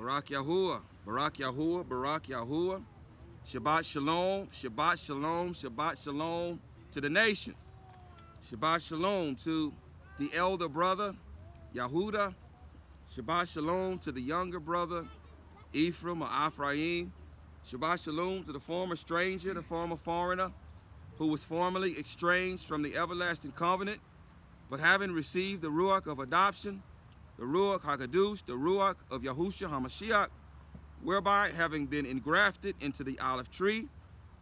Barak Yahuwah, Barak Yahuwah, Barak Yahuwah. Shabbat Shalom, Shabbat Shalom, Shabbat Shalom to the nations. Shabbat Shalom to the elder brother, Yahudym. Shabbat Shalom to the younger brother, Ephraim or Ephraim. Shabbat Shalom to the former stranger, the former foreigner, who was formerly estranged from the everlasting covenant, but having received the Ruach of adoption, the Ruach HaKadosh, the Ruach of Yahushua HaMashiach, whereby having been engrafted into the olive tree,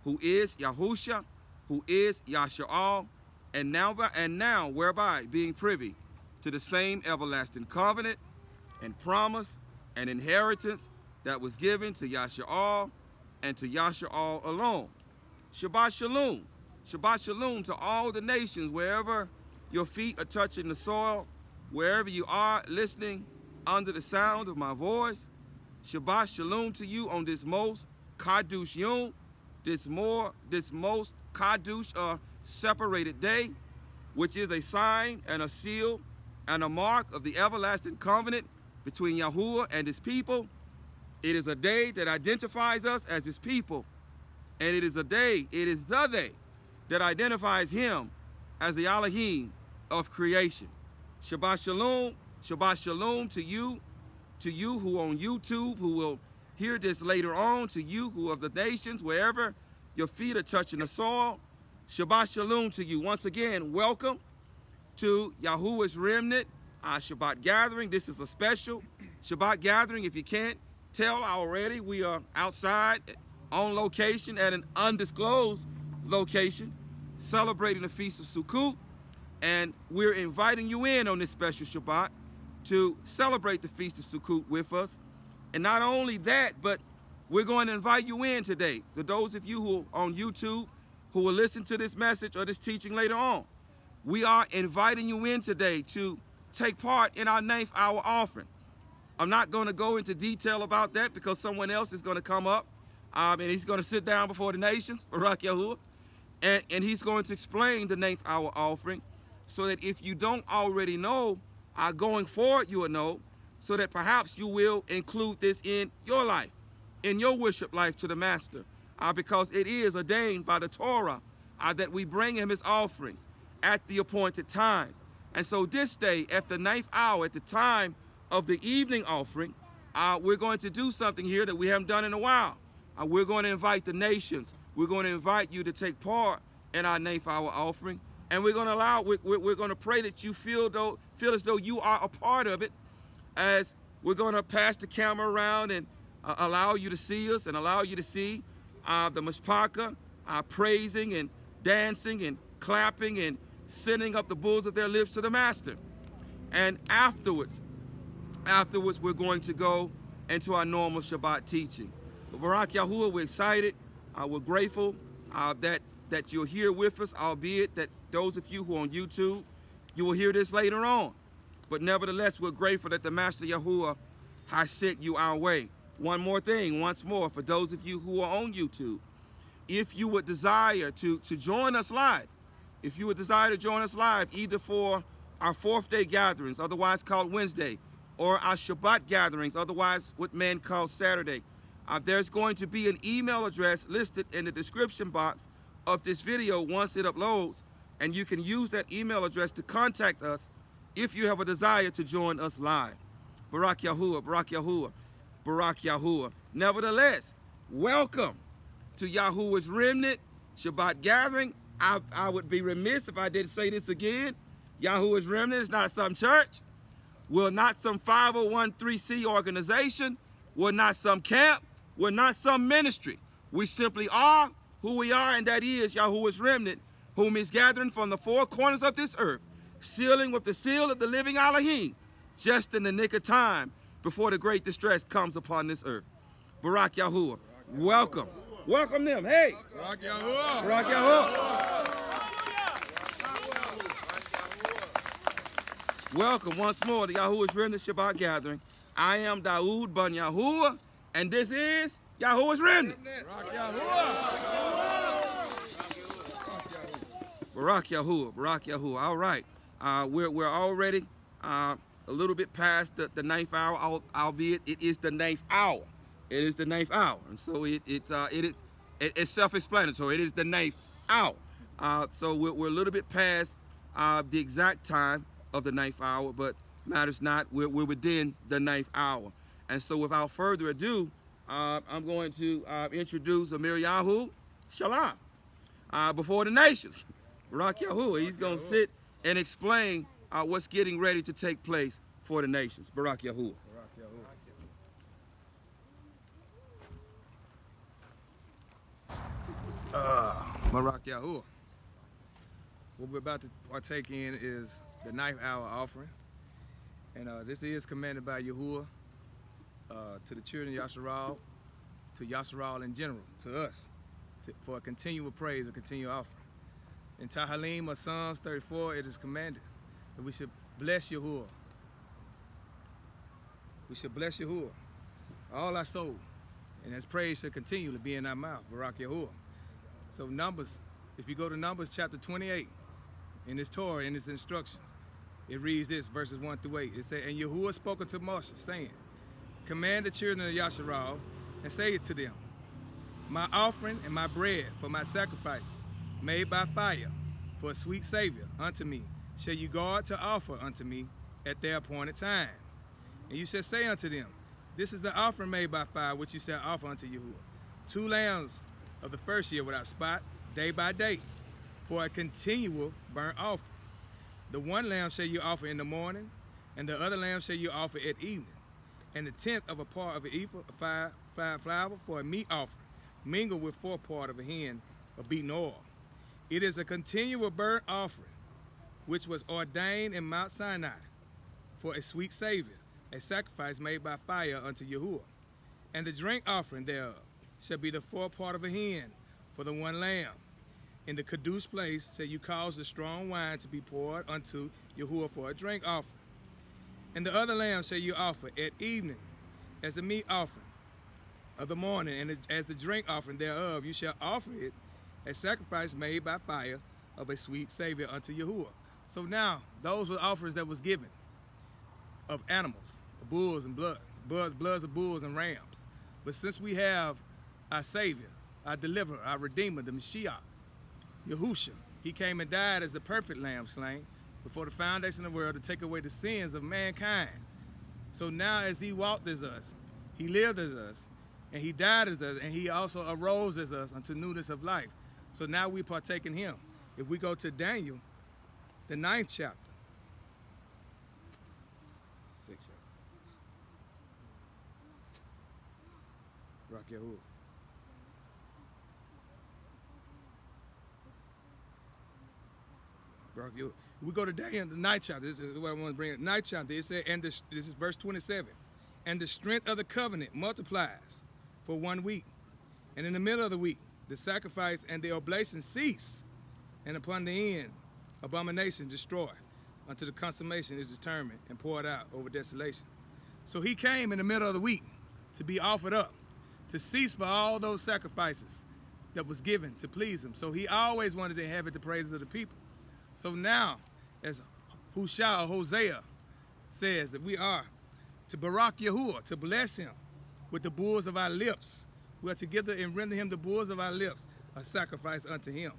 who is Yahushua, who is Yahshua, and now whereby being privy to the same everlasting covenant and promise and inheritance that was given to Yahshua and to Yahshua alone. Shabbat Shalom. Shabbat Shalom to all the nations, wherever your feet are touching the soil, wherever you are listening under the sound of my voice. Shabbat Shalom to you on this most Kadush Yom, this most Kadush separated day, which is a sign and a seal and a mark of the everlasting covenant between Yahuwah and his people. It is a day that identifies us as his people, and it is the day that identifies him as the Elohim of creation. Shabbat Shalom to you who on YouTube, who will hear this later on, to you who of the nations, wherever your feet are touching the soil. Shabbat Shalom to you. Once again, welcome to Yahuwah's Remnant Shabbat gathering. This is a special Shabbat gathering. If you can't tell already, we are outside on location at an undisclosed location celebrating the Feast of Sukkut, and we're inviting you in on this special Shabbat to celebrate the Feast of Sukkut with us. And not only that, but we're going to invite you in today. For those of you who are on YouTube who will listen to this message or this teaching later on, we are inviting you in today to take part in our 9th hour offering. I'm not going to go into detail about that because someone else is going to come up and he's going to sit down before the nations, Barak Yahuwah, and he's going to explain the 9th hour offering so that if you don't already know, going forward you will know, so that perhaps you will include this in your life, in your worship life to the Master, because it is ordained by the Torah that we bring him his offerings at the appointed times. And so this day, at the 9th hour, at the time of the evening offering, we're going to do something here that we haven't done in a while. We're going to invite the nations. We're going to invite you to take part in our 9th hour offering. And we're going to we're going to pray that you feel as though you are a part of it, as we're going to pass the camera around and allow you to see us and allow you to see the mishpachah praising and dancing and clapping and sending up the bulls of their lips to the Master. And afterwards we're going to go into our normal Shabbat teaching. But Barak Yahuwah, we're excited. We're grateful that you're here with us, albeit that those of you who are on YouTube, you will hear this later on. But nevertheless, we're grateful that the Master Yahuwah has sent you our way. One more thing, once more, for those of you who are on YouTube, if you would desire to join us live, either for our 4th day gatherings, otherwise called Wednesday, or our Shabbat gatherings, otherwise what men call Saturday, there's going to be an email address listed in the description box of this video once it uploads, and you can use that email address to contact us if you have a desire to join us live. Barak Yahuwah, Barak Yahuwah, Barak Yahuwah. Nevertheless, welcome to Yahuwah's Remnant Shabbat gathering. I would be remiss if I didn't say this again. Yahuwah's Remnant is not some church. We're not some 501(c) organization. We're not some camp. We're not some ministry. We simply are who we are, and that is Yahuwah's Remnant, whom is gathering from the 4 corners of this earth, sealing with the seal of the living Elohim, just in the nick of time before the great distress comes upon this earth. Barak Yahuwah. Welcome. Welcome them. Hey. Barak Yahuwah. Barak Yahuwah. Welcome once more to Yahuwah's Remnant Shabbat gathering. I am Daoud Ben Yahuwah, and this is Yahuwah's Remnant. Barak Yahuwah. Barak Yahuwah, Barak Yahuwah. All right, we're already a little bit past the ninth hour, albeit it is the ninth hour. It is the ninth hour, and so it's self-explanatory. It is the ninth hour. So we're a little bit past the exact time of the ninth hour, but matters not. We're within the ninth hour, and so without further ado, I'm going to introduce Amir Yahu Shalom before the nations. Barak Yahuwah. He's going to sit and explain what's getting ready to take place for the nations. Barak Yahuwah. Barak Yahuwah. What we're about to partake in is the ninth hour offering. And this is commanded by Yahuwah to the children of Yasharal, to Yasharal in general, to us, for a continual praise, a continual offering. In Tahalim of Psalms 34, it is commanded that we should bless Yahuwah. We should bless Yahuwah, all our soul, and his praise should continually be in our mouth. Barak Yahuwah. So Numbers, if you go to Numbers chapter 28, in his Torah, in his instructions, it reads this, verses 1 through 8. It says, and Yahuwah spoke unto Moshe, saying, command the children of Yasharal, and say it to them, my offering and my bread for my sacrifices, made by fire, for a sweet Savior unto me, shall you guard to offer unto me at their appointed time. And you shall say unto them, this is the offering made by fire, which you shall offer unto Yahuwah. 2 lambs of the first year without spot, day by day, for a continual burnt offering. The 1 lamb shall you offer in the morning, and the other lamb shall you offer at evening. And the 10th of a part of an ephah of fine flour for a meat offering, mingled with 4 parts of a hin of beaten oil. It is a continual burnt offering, which was ordained in Mount Sinai for a sweet Savior, a sacrifice made by fire unto Yahuwah. And the drink offering thereof shall be the 4 part of a hin for the 1 lamb. In the Kadush place shall you cause the strong wine to be poured unto Yahuwah for a drink offering. And the other lamb shall you offer at evening as the meat offering of the morning, and as the drink offering thereof you shall offer it a sacrifice made by fire of a sweet Savior unto Yahuwah. So now, those were offerings that was given of animals, of bulls and bloods of bulls and rams. But since we have our Savior, our deliverer, our Redeemer, the Mashiach, Yahusha, he came and died as the perfect lamb slain before the foundation of the world to take away the sins of mankind. So now as he walked as us, he lived as us, and he died as us, and he also arose as us unto newness of life. So now we partake in him. If we go to Daniel, the 9th chapter, 6th chapter. Barak Yahuwah. Barak Yahuwah. We go to Daniel, the 9th chapter. This is what I want to bring up. 9th chapter. It said, and this is verse 27. And the strength of the covenant multiplies for 1 week. And in the middle of the week, the sacrifice and the oblation cease. And upon the end, abomination destroyed, until the consummation is determined and poured out over desolation. So he came in the middle of the week to be offered up, to cease for all those sacrifices that was given to please him. So he always wanted to inhabit the praises of the people. So now, as Hushai or Hosea says, that we are to Barak Yahuwah, to bless him with the bulls of our lips. We are together and render him the bulls of our lips, a sacrifice unto him.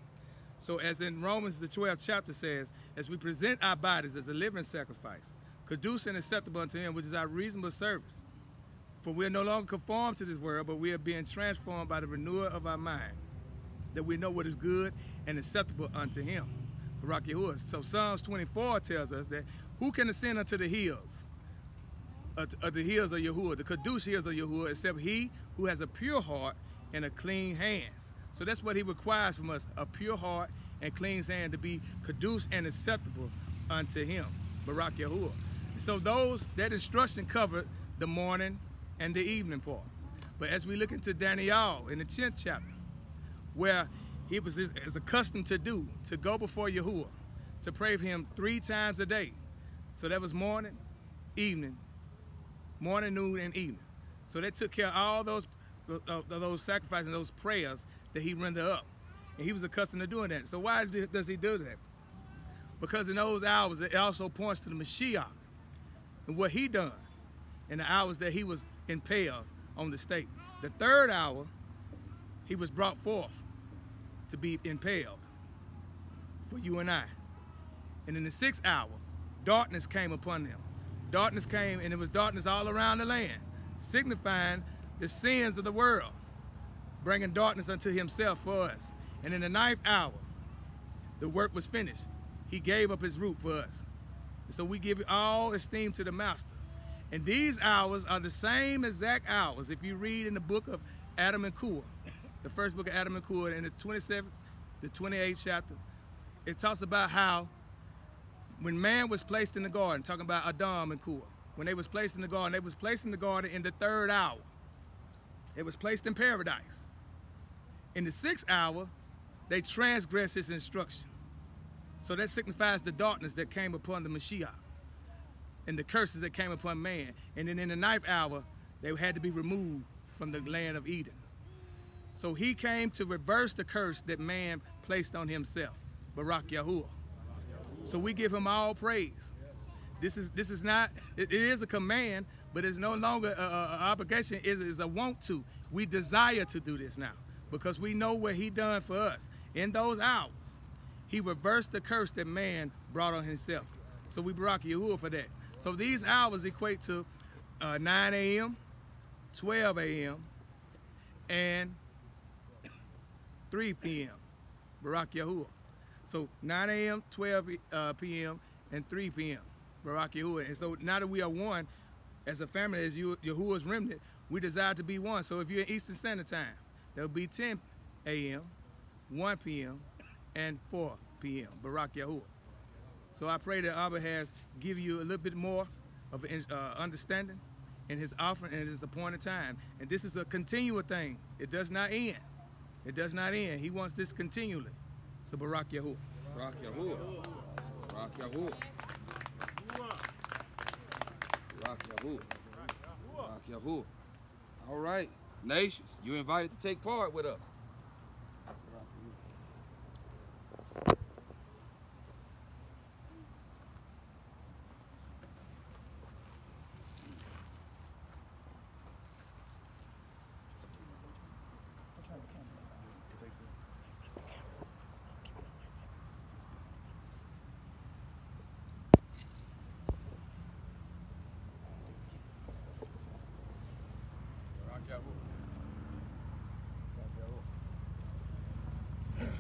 So as in Romans the 12th chapter says, as we present our bodies as a living sacrifice, conducive and acceptable unto him, which is our reasonable service. For we are no longer conformed to this world, but we are being transformed by the renewal of our mind, that we know what is good and acceptable unto him. Barak Yahuwah. So Psalms 24 tells us that who can ascend unto the hills of Yahuwah, the Kadush hills of Yahuwah, except he who has a pure heart and a clean hands. So that's what he requires from us, a pure heart and clean hand, to be Kadush and acceptable unto him. Barak Yahuwah. So that instruction covered the morning and the evening part. But as we look into Daniel in the 10th chapter, where he was as accustomed to do, to go before Yahuwah, to pray for him 3 times a day. So that was morning, evening, morning, noon, and evening. So that took care of all those sacrifices and those prayers that he rendered up. And he was accustomed to doing that. So why does he do that? Because in those hours, it also points to the Mashiach, and what he done in the hours that he was impaled on the stake. The third hour, he was brought forth to be impaled for you and I. And in the 6th hour, darkness came upon them. Darkness came, and it was darkness all around the land, signifying the sins of the world, bringing darkness unto himself for us. And in the 9th hour, the work was finished. He gave up his root for us. And so we give all esteem to the Master. And these hours are the same exact hours. If you read in the book of Adam and Kua, the first book of Adam and Kua, in the 27th, the 28th chapter, it talks about how when man was placed in the garden, talking about Adam and Kua, when they was placed in the garden, they was placed in the garden in the 3rd hour. It was placed in paradise. In the 6th hour, they transgressed his instruction. So that signifies the darkness that came upon the Mashiach and the curses that came upon man. And then in the 9th hour, they had to be removed from the land of Eden. So he came to reverse the curse that man placed on himself, Barak Yahuwah. So we give him all praise. This is not, it is a command, but it's no longer an obligation, it is a want to. We desire to do this now because we know what he done for us. In those hours, he reversed the curse that man brought on himself. So we Barak Yahuwah for that. So these hours equate to 9 a.m., 12 a.m., and 3 p.m. Barak Yahuwah. So 9 a.m., 12 p.m., and 3 p.m. Barak Yahuwah. And so now that we are one, as a family, as Yahuwah's remnant, we desire to be one. So if you're in Eastern Standard Time, there'll be 10 a.m., 1 p.m., and 4 p.m. Barak Yahuwah. So I pray that Abba has give you a little bit more of understanding in his offering and his appointed time. And this is a continual thing. It does not end. It does not end. He wants this continually. So Barak Yahuwah. Barak Yahuwah. Barak Yahuwah. Barak Yahuwah. Barak Yahuwah. All right, nations, you're invited to take part with us.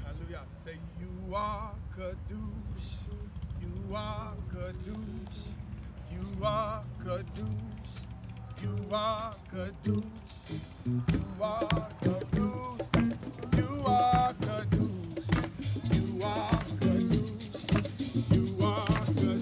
Hallelujah. Say you are Kadosh. You are Kadosh. You are Kadosh. You are Kadosh. You are Kadosh. You are Kadosh. You are Kadosh. You are Kadosh.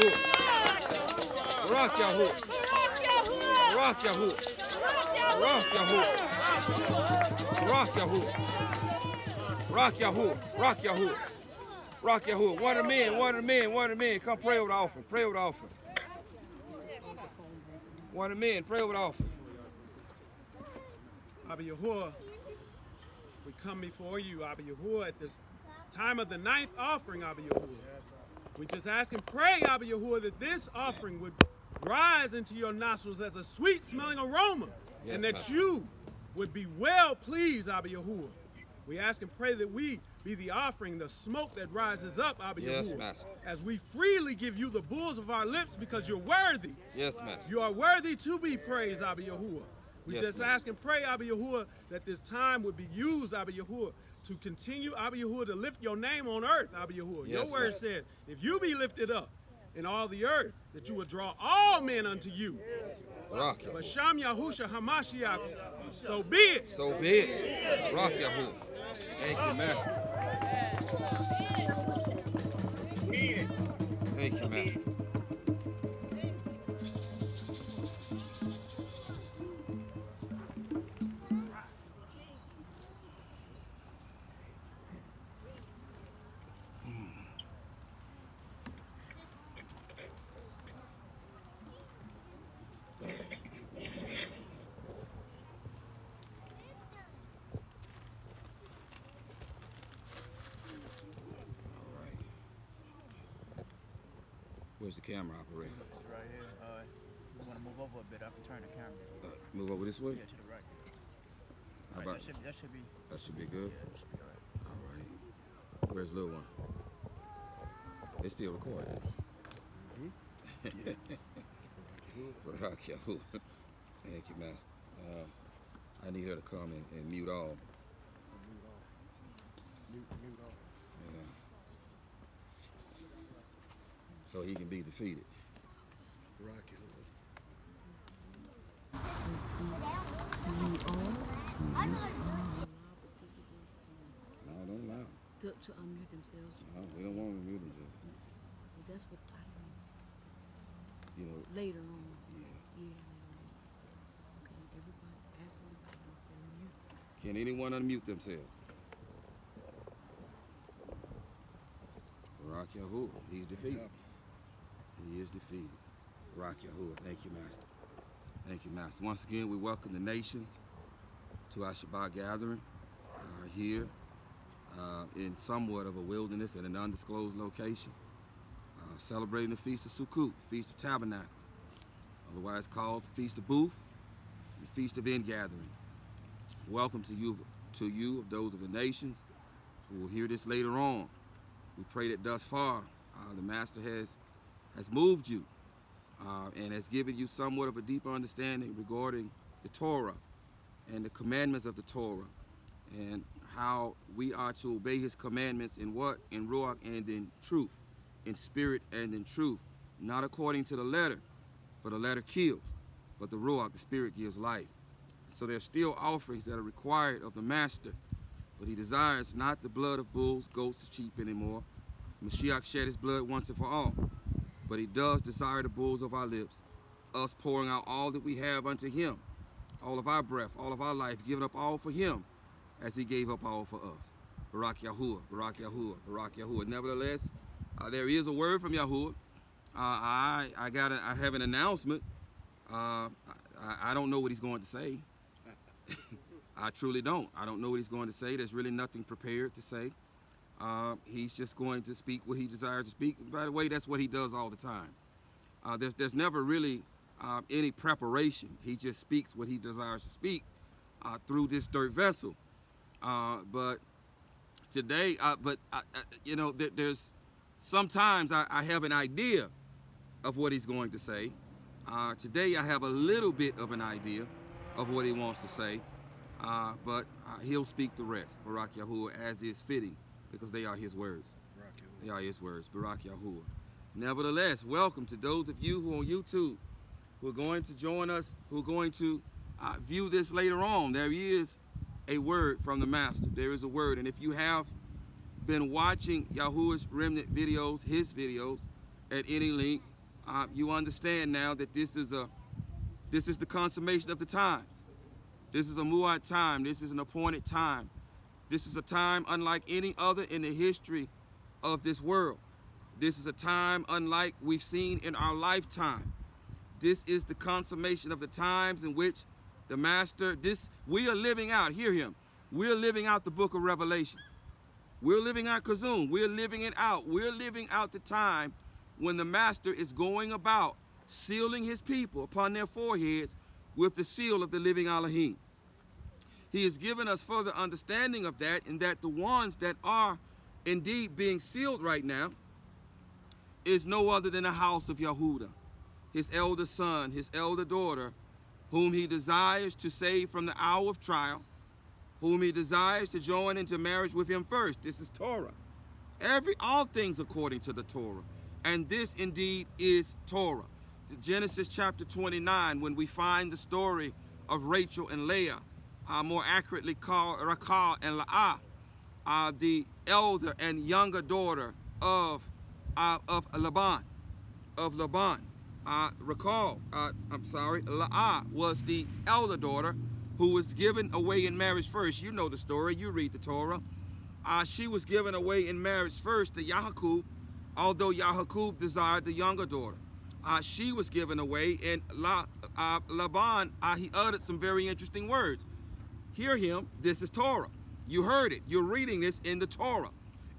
Yahuwah. Barak Yahuwah. Barak Yahuwah. Barak Yahuwah. Barak Yahuwah. Barak Yahuwah. Barak Yahuwah. Barak Yahuwah. One of the men, one of the men, one of the men. Come pray over the offering. Pray over the offering. One of the men, pray over the offering. Abba Yahuwah, we come before you, Abba Yahuwah, at this time of the ninth offering, Abba Yahuwah. We just ask and pray, Abba Yahuwah, that this offering would rise into your nostrils as a sweet-smelling aroma, and that you would be well pleased, Abba Yahuwah. We ask and pray that we be the offering, the smoke that rises up, Abba Yahuwah, Master. as we freely give you the bulls of our lips because you're worthy. Yes, Master. You are worthy to be praised, Abba Yahuwah. We just ask and pray, Abba Yahuwah, that this time would be used, Abba Yahuwah, to continue, Abba Yahuwah, to lift your name on earth, Abba Yahuwah. Your word said, if you be lifted up in all the earth, that you would draw all men unto you. But Sham Yahusha Hamashiach, so be it. So be it. Barak Yahuwah. Thank you, Master. Thank you, Master. Where's the camera operator? It's right here. You want to move over a bit? I can turn the camera. Move over this way? Yeah, to the right. How about That should be. That should be good. Yeah, that should be all right. All right. Where's the little one? They still recording. Barak Yahuwah. Thank you, Master. I need her to come and mute all. Mute all. Yeah. So he can be defeated. Barak Yahuwah. No, don't allow. To unmute themselves. No, we don't want to mute them. Well, that's what I don't know. You know. Later on. Yeah. Yeah, later on. Okay, everybody, ask everybody if they're mute. Can anyone unmute themselves? Barak Yahuwah. He's defeated. He is defeated. Barak Yahuwah. Thank you, Master. Thank you, Master. Once again, we welcome the nations to our Shabbat gathering here in somewhat of a wilderness at an undisclosed location, celebrating the Feast of Sukkut, Feast of Tabernacling, otherwise called the Feast of Booth, the Feast of Ingathering. Welcome to you of those of the nations who will hear this later on. We pray that thus far the Master has moved you and has given you somewhat of a deeper understanding regarding the Torah and the commandments of the Torah and how we are to obey his commandments in what? In Ruach and in truth, in spirit and in truth, not according to the letter, for the letter kills, but the Ruach, the spirit, gives life. So there's still offerings that are required of the Master, but he desires not the blood of bulls, goats, sheep anymore. Mashiach shed his blood once and for all, but he does desire the bulls of our lips, us pouring out all that we have unto him, all of our breath, all of our life, giving up all for him as he gave up all for us. Barak Yahuwah, Barak Yahuwah, Barak Yahuwah. Nevertheless, there is a word from Yahuwah. I have an announcement. I don't know what he's going to say. I truly don't. I don't know what he's going to say. There's really nothing prepared to say. He's just going to speak what he desires to speak. By the way, that's what he does all the time. There's never really any preparation. He just speaks what he desires to speak through this dirt vessel. But today, you know, there's sometimes I have an idea of what he's going to say. Today, I have a little bit of an idea of what he wants to say, but he'll speak the rest. Barak Yahuwah, as is fitting, because they are his words. They are his words. Barak Yahuwah. Nevertheless, welcome to those of you who are on YouTube, who are going to join us, who are going to view this later on. There is a word from the Master. There is a word. And if you have been watching YAHUAH'S Remnant videos, his videos, at any length, you understand now that this is the consummation of the times. This is a mu'at time. This is an appointed time. This is a time unlike any other in the history of this world. This is a time unlike we've seen in our lifetime. This is the consummation of the times in which the Master, we are living out, hear him, we're living out the book of Revelations. We're living out Kazum. We're living it out. We're living out the time when the Master is going about sealing his people upon their foreheads with the seal of the living Elohim. He has given us further understanding of that, in that the ones that are indeed being sealed right now is no other than the house of Yahudah, his elder son, his elder daughter, whom he desires to save from the hour of trial, whom he desires to join into marriage with him first. This is Torah. All things according to the Torah. And this indeed is Torah. Genesis chapter 29, when we find the story of Rachel and Leah, more accurately called Rachel and Leah, the elder and younger daughter of Laban. Leah was the elder daughter who was given away in marriage first. You know the story. You read the Torah. She was given away in marriage first to Yaakov, although Yaakov desired the younger daughter. She was given away, and Laban, he uttered some very interesting words. Hear him. This is Torah. You heard it. You're reading this in the Torah.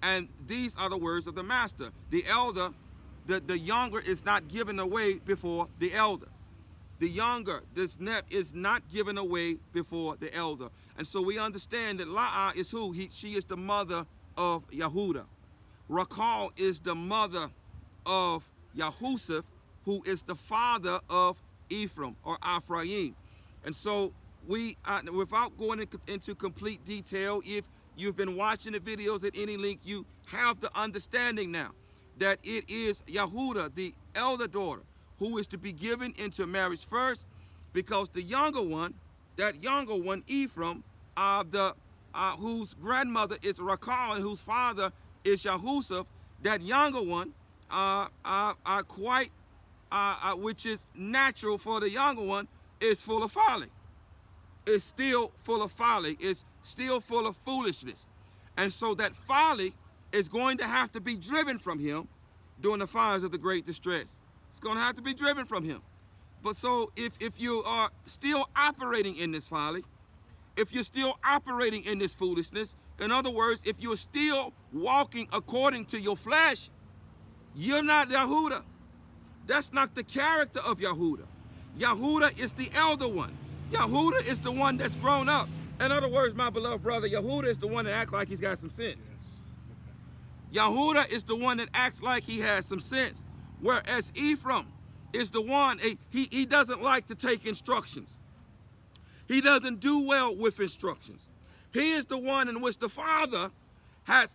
And these are the words of the Master. The elder, the younger is not given away before the elder. The younger, this Nep, is not given away before the elder. And so we understand that Leah is who? She is the mother of Yahudah. Rachel is the mother of Yahusef, who is the father of Ephraim or Ephraim. And so we, without going into complete detail, if you've been watching the videos at any length, you have the understanding now that it is Yahudah, the elder daughter, who is to be given into marriage first, because the younger one, Ephraim, whose grandmother is Rachel and whose father is Yahusef, that younger one, which is natural for the younger one, is full of folly. It's still full of folly. It's still full of foolishness. And so that folly is going to have to be driven from him during the fires of the great distress. It's going to have to be driven from him. But so if you are still operating in this folly, if you're still operating in this foolishness, in other words, if you're still walking according to your flesh, you're not Yahudah. That's not the character of Yahudah. Yahudah is the elder one. Yahudah is the one that's grown up. In other words, my beloved brother, Yahudah is the one that acts like he's got some sense. Yes. Yahudah is the one that acts like he has some sense. Whereas Ephraim is the one, he doesn't like to take instructions. He doesn't do well with instructions. He is the one in which the father has,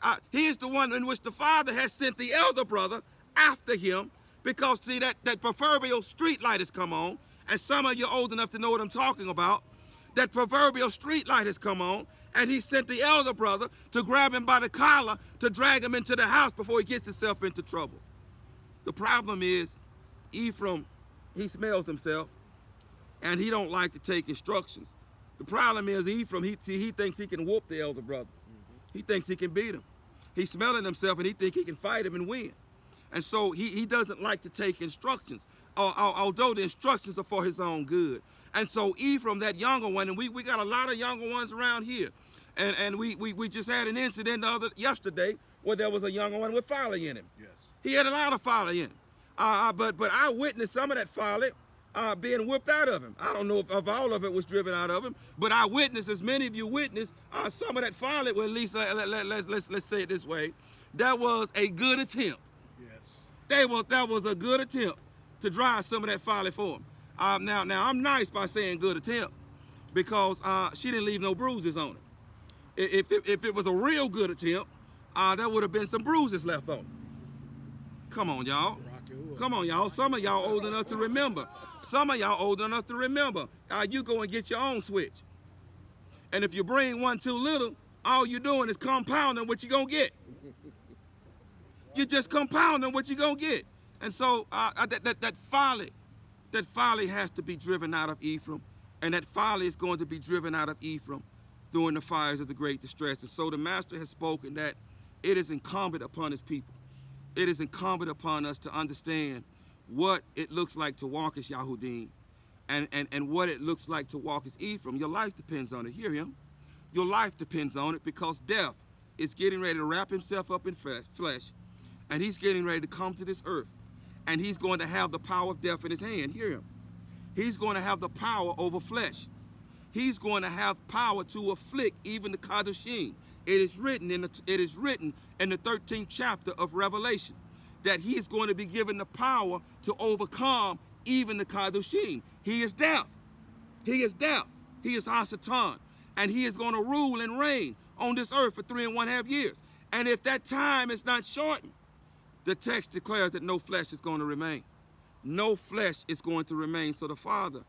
sent the elder brother after him, because see that proverbial street light has come on, and some of you are old enough to know what I'm talking about. That proverbial street light has come on, and he sent the elder brother to grab him by the collar to drag him into the house before he gets himself into trouble. The problem is, Ephraim, he smells himself, and he don't like to take instructions. The problem is Ephraim, he thinks he can whoop the elder brother. He thinks he can beat him. He's smelling himself, and he thinks he can fight him and win. And so he doesn't like to take instructions, although the instructions are for his own good. And so Ephraim, that younger one, and we got a lot of younger ones around here. And we just had an incident yesterday where there was a younger one with folly in him. Yes. He had a lot of folly in him. But I witnessed some of that folly being whipped out of him. I don't know if all of it was driven out of him, but I witnessed, as many of you witnessed, some of that folly. Well, at least let's say it this way: that was a good attempt. Yes. That was a good attempt to drive some of that folly for him. Now I'm nice by saying good attempt, because she didn't leave no bruises on it. If it was a real good attempt, there would have been some bruises left on it. Come on, y'all. Come on, y'all. Some of y'all old enough to remember. You go and get your own switch. And if you bring one too little, all you're doing is compounding what you're going to get. You're just compounding what you're going to get. And so that folly has to be driven out of Ephraim, and that folly is going to be driven out of Ephraim during the fires of the great distress. And so the Master has spoken that it is incumbent upon his people. It is incumbent upon us to understand what it looks like to walk as Yahudym and what it looks like to walk as Ephraim. Your life depends on it. Hear him. Your life depends on it, because death is getting ready to wrap himself up in flesh, and he's getting ready to come to this earth, and he's going to have the power of death in his hand. Hear him. He's going to have the power over flesh. He's going to have power to afflict even the Kadoshim. It is written in the 13th chapter of Revelation that he is going to be given the power to overcome even the Kadoshim. He is death. He is death. He is Hasatan. And he is going to rule and reign on this earth for 3.5 years. And if that time is not shortened, the text declares that no flesh is going to remain. No flesh is going to remain. So the Father,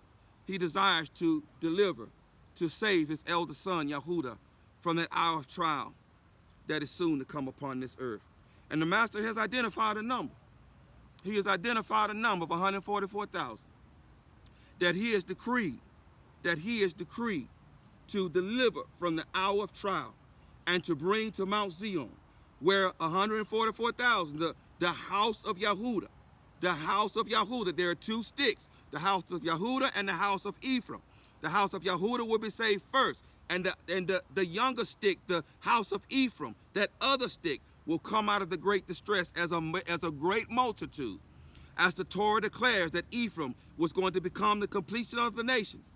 he desires to deliver, to save his elder son, Yahudah, from that hour of trial that is soon to come upon this earth. And the Master has identified a number. He has identified a number of 144,000 that he has decreed, to deliver from the hour of trial and to bring to Mount Zion, where 144,000, the house of Yahudah, there are two sticks, the house of Yahudah and the house of Ephraim. The house of Yahudah will be saved first, and the younger stick, the house of Ephraim, that other stick, will come out of the great distress as a great multitude. As the Torah declares that Ephraim was going to become the completion of the nations.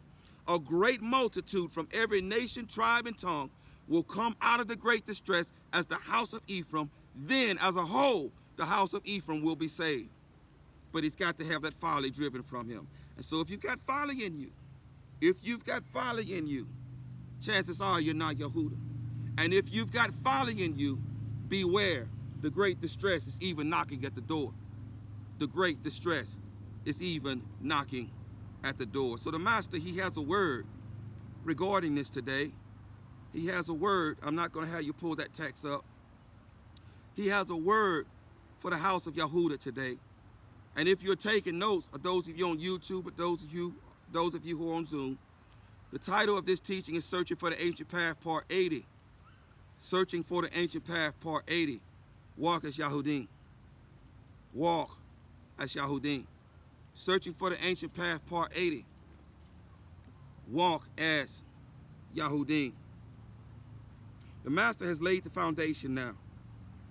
A great multitude from every nation, tribe, and tongue will come out of the great distress as the house of Ephraim. Then, as a whole, the house of Ephraim will be saved. But he's got to have that folly driven from him. And so if you've got folly in you, chances are you're not Yahudah. And if you've got folly in you, beware. The great distress is even knocking at the door. The great distress is even knocking at the door. So the Master, he has a word regarding this today. He has a word. I'm not going to have you pull that text up. He has a word for the house of Yahudah today. And if you're taking notes, or those of you on YouTube, but those of you who are on Zoom, the title of this teaching is Searching for the Ancient Path, Part 80. Searching for the Ancient Path, Part 80. Walk as Yahudym. Walk as Yahudym. Searching for the Ancient Path, Part 80. Walk as Yahudym. The Master has laid the foundation now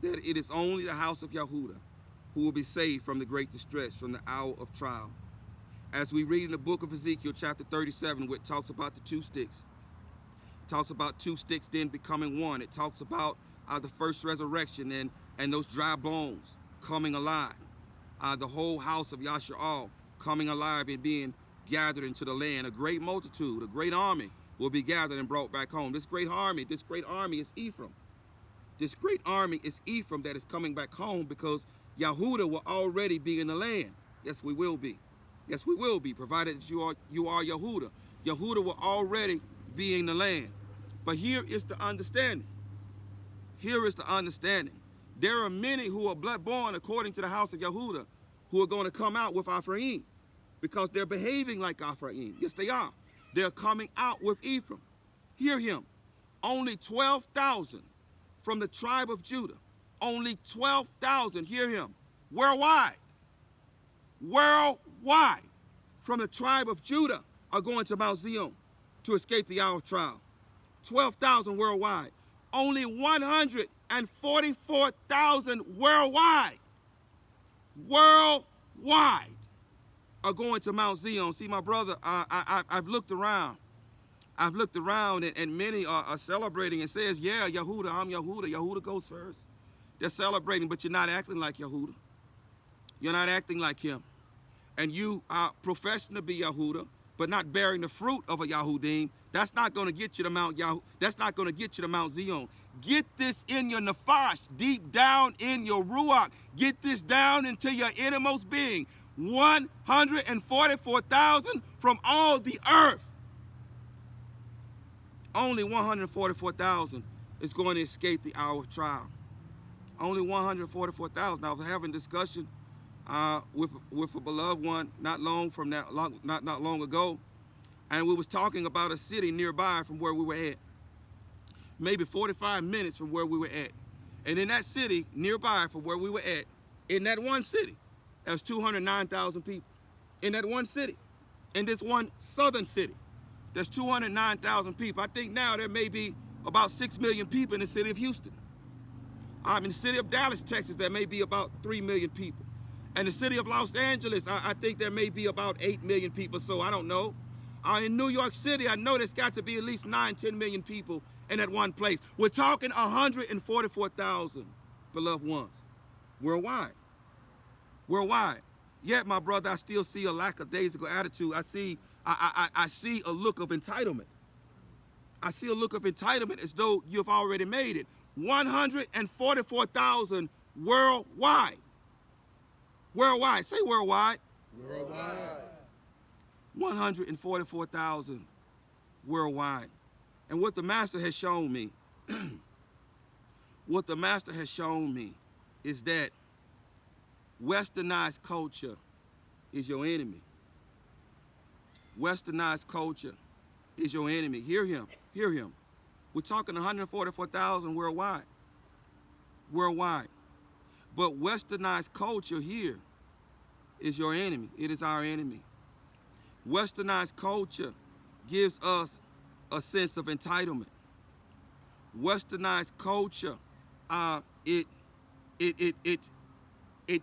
that it is only the house of Yahudah who will be saved from the great distress, from the hour of trial. As we read in the book of Ezekiel, chapter 37, where it talks about the two sticks. It talks about two sticks then becoming one. It talks about the first resurrection and those dry bones coming alive. The whole house of Yahshua coming alive and being gathered into the land. A great multitude, a great army will be gathered and brought back home. This great army is Ephraim. This great army is Ephraim that is coming back home, because Yahudah will already be in the land. Yes, we will be. Yes, we will be, provided that you are Yahudah. Yahudah will already be in the land. But here is the understanding. Here is the understanding. There are many who are blood-born according to the house of Yahudah who are going to come out with Ephraim, because they're behaving like Ephraim. Yes, they are. They're coming out with Ephraim. Hear him. Only 12,000 from the tribe of Judah. Only 12,000, hear him, worldwide from the tribe of Judah are going to Mount Zion to escape the hour of trial. 12,000 worldwide. Only 144,000 worldwide are going to Mount Zion. See, my brother, I've looked around. And many are celebrating and says, yeah, Yahudah, I'm Yahudah. Yahudah goes first. They're celebrating, but you're not acting like Yahudah. You're not acting like him. And you are professing to be Yahudah, but not bearing the fruit of a Yahudym. That's not going to get you to Mount That's not going to get you to Mount Zion. Get this in your nefesh, deep down in your ruach. Get this down into your innermost being. 144,000 from all the earth. Only 144,000 is going to escape the hour of trial. Only 144,000. I was having discussion with a beloved one not long ago, and we was talking about a city nearby from where we were at, maybe 45 minutes from where we were at. And in that city nearby from where we were at, in that one city, there's 209,000 people. In that one city, in this one southern city, there's 209,000 people. I think now there may be about 6 million people in the city of Houston. In the city of Dallas, Texas, there may be about 3 million people. And the city of Los Angeles, I think there may be about 8 million people, so I don't know. In New York City, I know there's got to be at least 9, 10 million people in that one place. We're talking 144,000 beloved ones worldwide. Worldwide. Yet, my brother, I still see a lackadaisical attitude. I see a look of entitlement. I see a look of entitlement as though you've already made it. 144,000 worldwide. Worldwide. Say worldwide. Worldwide. 144,000 worldwide. And what the Master has shown me, is that westernized culture is your enemy. Westernized culture is your enemy. Hear him. Hear him. We're talking 144,000 worldwide. Worldwide. But westernized culture here is your enemy. It is our enemy. Westernized culture gives us a sense of entitlement. Westernized culture, it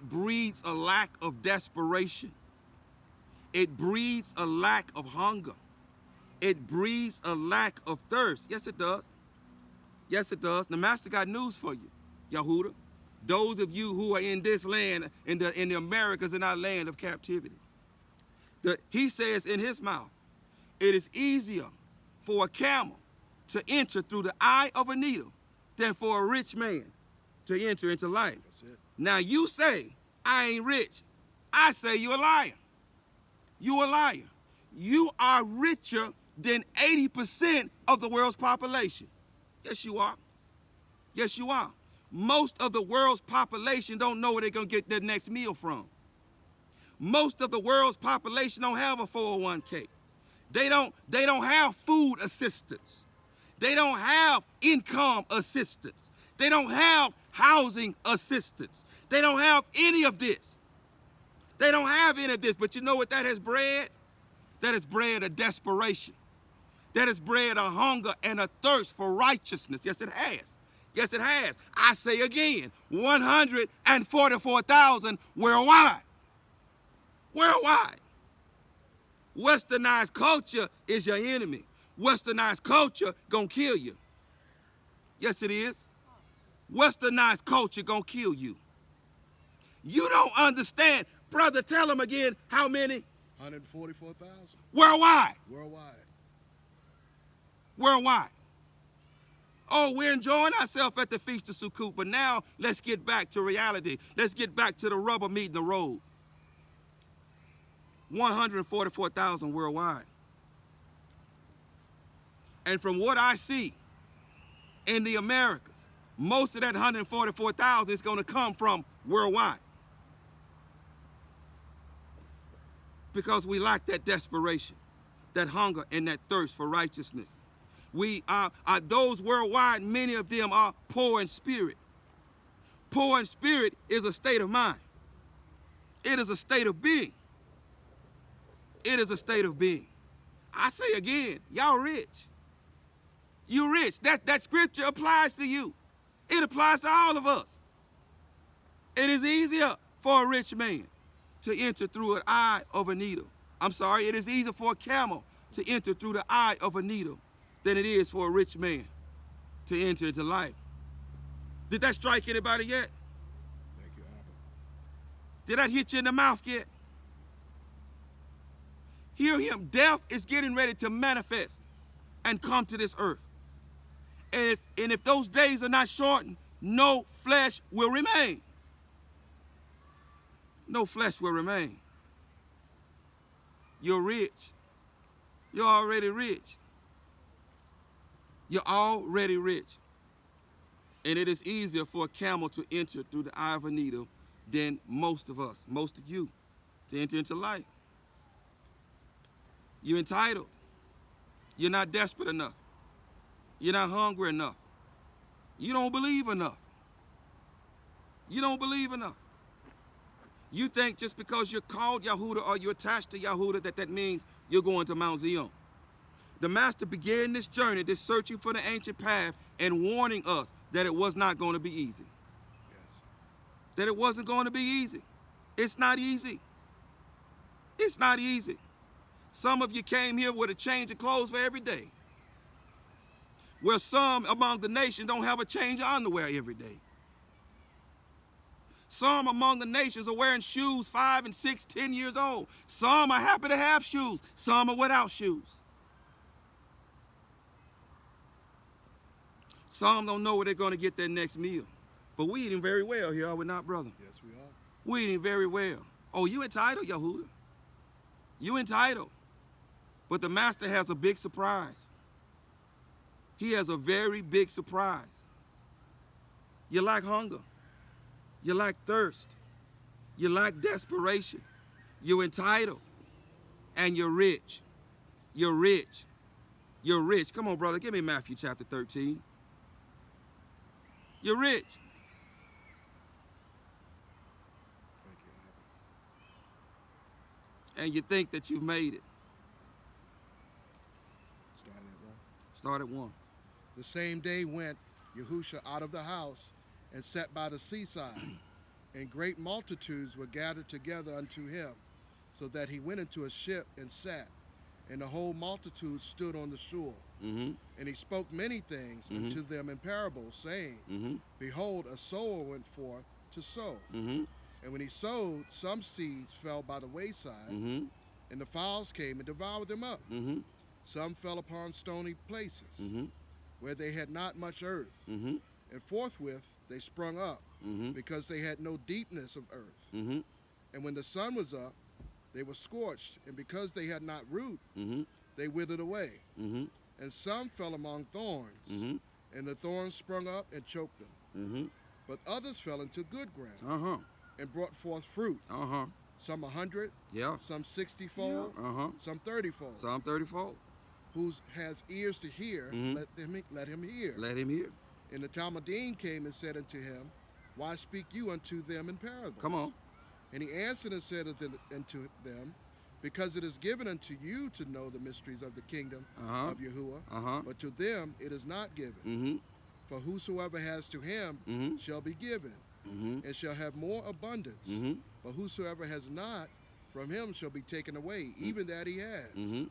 breeds a lack of desperation. It breeds a lack of hunger. It breeds a lack of thirst. Yes, it does. Yes, it does. The Master got news for you, Yahudym. Those of you who are in this land, in the Americas, in our land of captivity. He says in his mouth, it is easier for a camel to enter through the eye of a needle than for a rich man to enter into life. That's it. Now you say, I ain't rich. I say you're a liar. You're a liar. You are richer than 80% of the world's population. Yes, you are. Yes, you are. Most of the world's population don't know where they're going to get their next meal from. Most of the world's population don't have a 401k. They don't have food assistance. They don't have income assistance. They don't have housing assistance. They don't have any of this. They don't have any of this. But you know what that has bred? That has bred a desperation. That has bred a hunger and a thirst for righteousness. Yes, it has. Yes, it has. I say again, 144,000 worldwide. Worldwide. Westernized culture is your enemy. Westernized culture gonna kill you. Yes, it is. Westernized culture gonna kill you. You don't understand. Brother, tell them again how many? 144,000. Worldwide. Worldwide. Worldwide. Oh, we're enjoying ourselves at the Feast of Sukkut, but now let's get back to reality. Let's get back to the rubber meeting the road. 144,000 worldwide. And from what I see in the Americas, most of that 144,000 is going to come from worldwide. Because we lack that desperation, that hunger, and that thirst for righteousness. We are those worldwide, many of them are poor in spirit. Poor in spirit is a state of mind. It is a state of being. It is a state of being. I say again, y'all rich. You rich. That scripture applies to you. It applies to all of us. It is easier for a rich man to enter through an eye of a needle. I'm sorry, it is easier for a camel to enter through the eye of a needle than it is for a rich man to enter into life. Did that strike anybody yet? Thank you, Abba. Did that hit you in the mouth yet? Hear him. Death is getting ready to manifest and come to this earth. And if those days are not shortened, no flesh will remain. No flesh will remain. You're rich. You're already rich. You're already rich. And it is easier for a camel to enter through the eye of a needle than most of us, most of you, to enter into life. You're entitled. You're not desperate enough. You're not hungry enough. You don't believe enough. You don't believe enough. You think just because you're called Yahudah or you're attached to Yahudah that means you're going to Mount Zion. The Master began this journey, this searching for the ancient path, and warning us that it was not going to be easy. Yes. That it wasn't going to be easy. It's not easy. It's not easy. Some of you came here with a change of clothes for every day, where some among the nations don't have a change of underwear every day. Some among the nations are wearing shoes 5 and 6, 10 years old. Some are happy to have shoes. Some are without shoes. Some don't know where they're going to get their next meal. But we eating very well here, are we not, brother? Yes, we are. We eating very well. Oh, you entitled, Yahudah. You entitled. But the Master has a big surprise. He has a very big surprise. You lack hunger. You lack thirst. You lack desperation. You're entitled. And you're rich. You're rich. You're rich. Come on, brother. Give me Matthew chapter 13. You're rich. Thank you, And you think that you've made it. Starting at 1. Start at 1. The same day went Yahusha out of the house and sat by the seaside, and great multitudes were gathered together unto him, so that he went into a ship and sat, and the whole multitude stood on the shore. Mm-hmm. And he spoke many things unto them in parables, saying, Mm-hmm. Behold, a sower went forth to sow. Mm-hmm. And when he sowed, some seeds fell by the wayside, Mm-hmm. and the fowls came and devoured them up. Mm-hmm. Some fell upon stony places, Mm-hmm. where they had not much earth, Mm-hmm. and forthwith they sprung up, Mm-hmm. because they had no deepness of earth. Mm-hmm. And when the sun was up, they were scorched, and because they had not root, Mm-hmm. they withered away. Mm-hmm. And some fell among thorns, Mm-hmm. and the thorns sprung up and choked them. Mm-hmm. But others fell into good ground, Uh-huh. and brought forth fruit, Uh-huh. some 100, Yeah. some 60-fold, Uh-huh. some 30-fold. Psalm 34. Who has ears to hear, Mhm. let him hear. Let him hear. And the Talmudim came and said unto him, Why speak you unto them in parables? Come on. And he answered and said unto them, Because it is given unto you to know the mysteries of the kingdom Uh-huh. of Yahuwah, Uh-huh. but to them it is not given. Mm-hmm. For whosoever has to him Mm-hmm. shall be given, Mm-hmm. and shall have more abundance. Mm-hmm. But whosoever has not, from him shall be taken away, even that he has. Mm-hmm.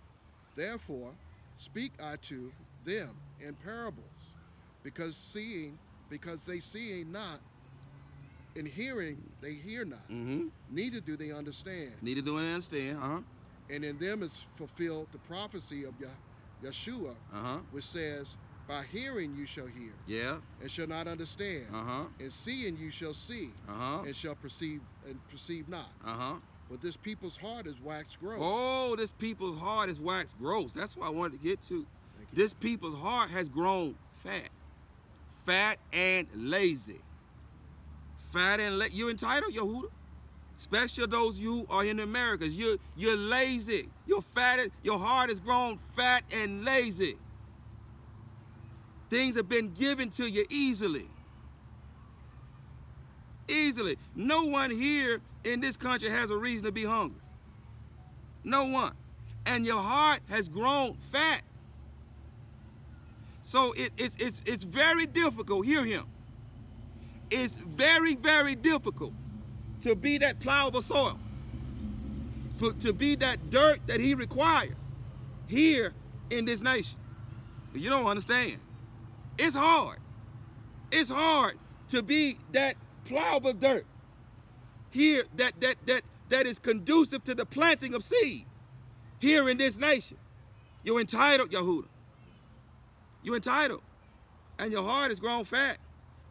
Therefore speak I to them in parables, because they seeing not, and hearing they hear not, Mm-hmm. neither do they understand. Neither do I understand. Uh-huh. And in them is fulfilled the prophecy of Yeshua, Uh-huh. which says, By hearing you shall hear, Yeah. and shall not understand, Uh-huh. and seeing you shall see, Uh-huh. and shall perceive not. Uh-huh. But this people's heart is waxed gross. Oh, this people's heart is waxed gross. That's what I wanted to get to. Thank you. This people's heart has grown fat. Fat and lazy. Fat and lazy. You entitled, Yahudah? Especially those you are in the Americas. You're lazy. You're fat. Your heart has grown fat and lazy. Things have been given to you easily. Easily. No one here in this country has a reason to be hungry. No one. And your heart has grown fat. So it's very difficult, hear him. It's very, very difficult to be that plowable soil, to be that dirt that he requires here in this nation. You don't understand. It's hard. It's hard to be that plowable dirt here that is conducive to the planting of seed here in this nation. You're entitled, Yahudah. You're entitled. And your heart has grown fat.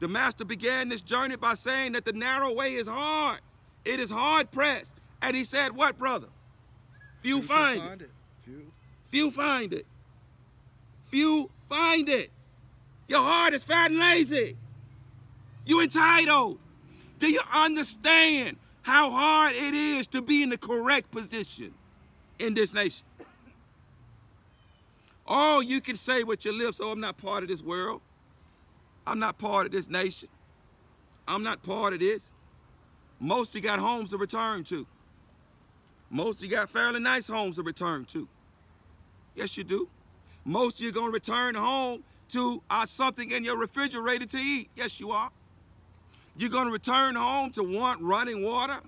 The Master began this journey by saying that the narrow way is hard. It is hard pressed. And he said, what, brother? Few shall find it. Few find it. Few find it. Your heart is fat and lazy. You entitled. Do you understand how hard it is to be in the correct position in this nation? Oh, you can say with your lips, oh, I'm not part of this world. I'm not part of this nation. I'm not part of this. Most of you got homes to return to. Most of you got fairly nice homes to return to. Yes, you do. Most of you are going to return home to something in your refrigerator to eat. Yes, you are. You're going to return home to want running water.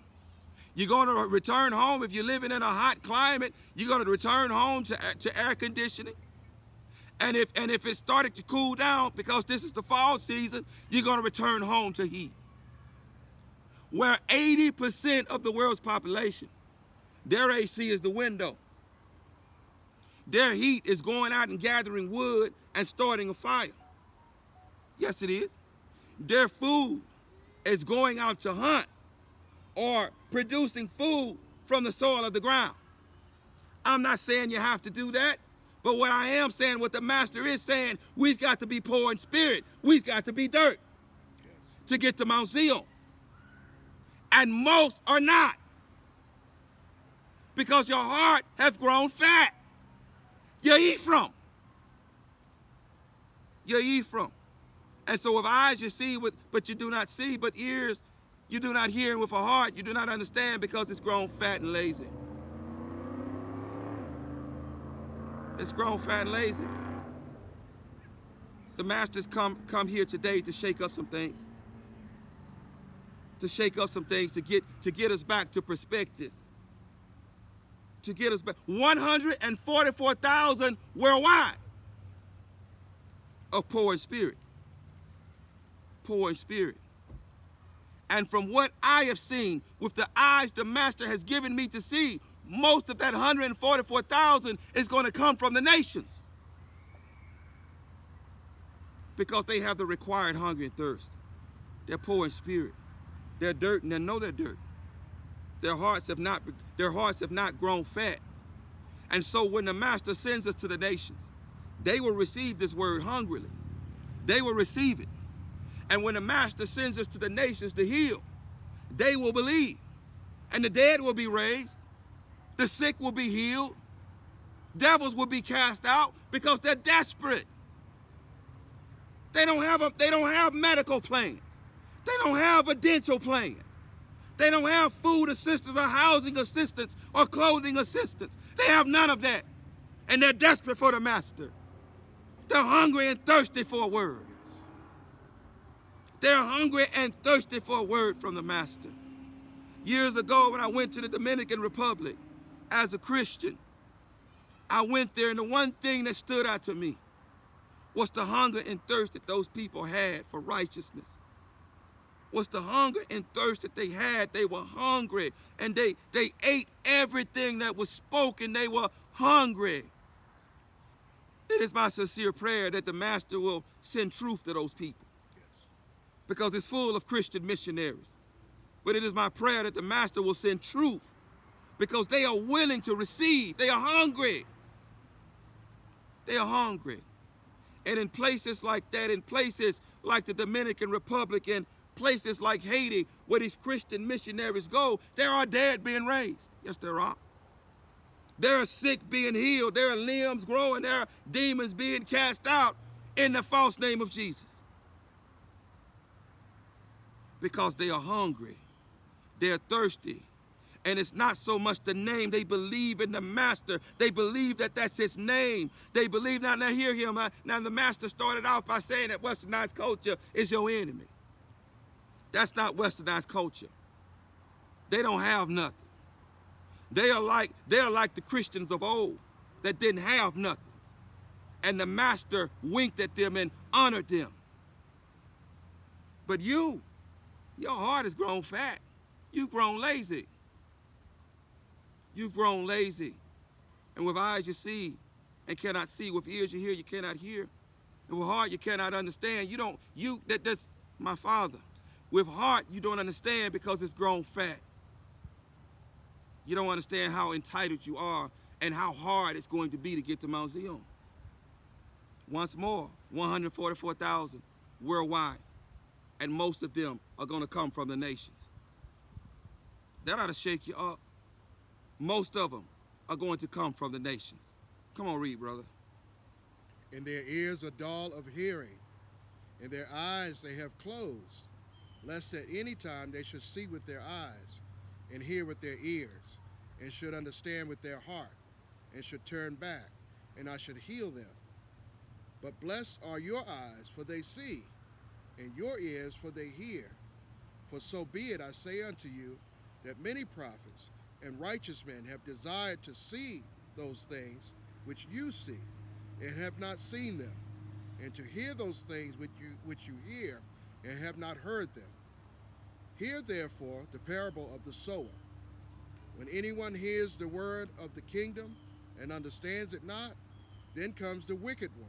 You're going to return home, if you're living in a hot climate, you're going to return home to air conditioning. And if it started to cool down, because this is the fall season, you're going to return home to heat. Where 80% of the world's population, their AC is the window. Their heat is going out and gathering wood and starting a fire. Yes, it is. Their food is going out to hunt or producing food from the soil of the ground. I'm not saying you have to do that, but what I am saying, what the master is saying, we've got to be poor in spirit. We've got to be dirt to get to Mount Zion. And most are not, because your heart has grown fat. You eat from. You eat from. And so with eyes you see, but you do not see, but ears you do not hear, and with a heart you do not understand, because it's grown fat and lazy. It's grown fat and lazy. The master's come here today to shake up some things. To shake up some things, to get us back to perspective. To get us back. 144,000 worldwide of poor in spirit. Poor in spirit. And from what I have seen, with the eyes the master has given me to see, most of that 144,000 is going to come from the nations. Because they have the required hunger and thirst. They're poor in spirit. They're dirt, and they know they're dirt. Their hearts have not grown fat. And so when the master sends us to the nations, they will receive this word hungrily. They will receive it. And when the master sends us to the nations to heal, they will believe. And the dead will be raised. The sick will be healed. Devils will be cast out, because they're desperate. They don't have medical plans. They don't have a dental plan. They don't have food assistance or housing assistance or clothing assistance. They have none of that. And they're desperate for the master. They're hungry and thirsty for a word. They're hungry and thirsty for a word from the master. Years ago, when I went to the Dominican Republic as a Christian, I went there, and the one thing that stood out to me was the hunger and thirst that those people had for righteousness. Was the hunger and thirst that they had. They were hungry, and they ate everything that was spoken. They were hungry. It is my sincere prayer that the master will send truth to those people. Yes. Because it's full of Christian missionaries. But it is my prayer that the master will send truth, because they are willing to receive. They are hungry. They are hungry. And in places like that, in places like the Dominican Republic, and places like Haiti, where these Christian missionaries go, there are dead being raised. Yes, there are. There are sick being healed. There are limbs growing. There are demons being cast out in the false name of Jesus. Because they are hungry. They are thirsty. And it's not so much the name. They believe in the master. They believe that that's his name. They believe, now hear him. Now the master started off by saying that westernized culture is your enemy. That's not westernized culture. They don't have nothing. They are like the Christians of old that didn't have nothing. And the master winked at them and honored them. But your heart has grown fat. You've grown lazy. You've grown lazy. And with eyes you see and cannot see. With ears you hear, you cannot hear. And with heart you cannot understand. That's my father. With heart, you don't understand because it's grown fat. You don't understand how entitled you are and how hard it's going to be to get to Mount Zion. Once more, 144,000 worldwide. and most of them are going to come from the nations. That ought to shake you up. Most of them are going to come from the nations. Come on, read, brother. And their ears are dull of hearing, and their eyes they have closed, lest at any time they should see with their eyes, and hear with their ears, and should understand with their heart, and should turn back, and I should heal them. But blessed are your eyes, for they see, and your ears, for they hear. For so be it, I say unto you, that many prophets and righteous men have desired to see those things which you see, and have not seen them, and to hear those things which you hear, and have not heard them. Hear therefore the parable of the sower. When anyone hears the word of the kingdom and understands it not, then comes the wicked one,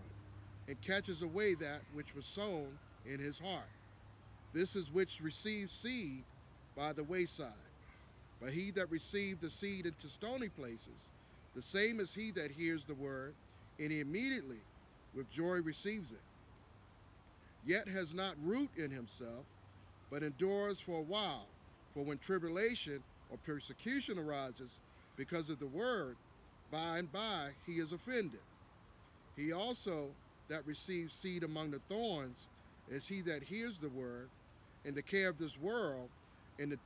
and catches away that which was sown in his heart. This is which receives seed by the wayside. But he that received the seed into stony places, the same as he that hears the word, and immediately with joy receives it, yet has not root in himself, but endures for a while. For when tribulation or persecution arises because of the word, by and by he is offended. He also that receives seed among the thorns is he that hears the word, and the care of this world and the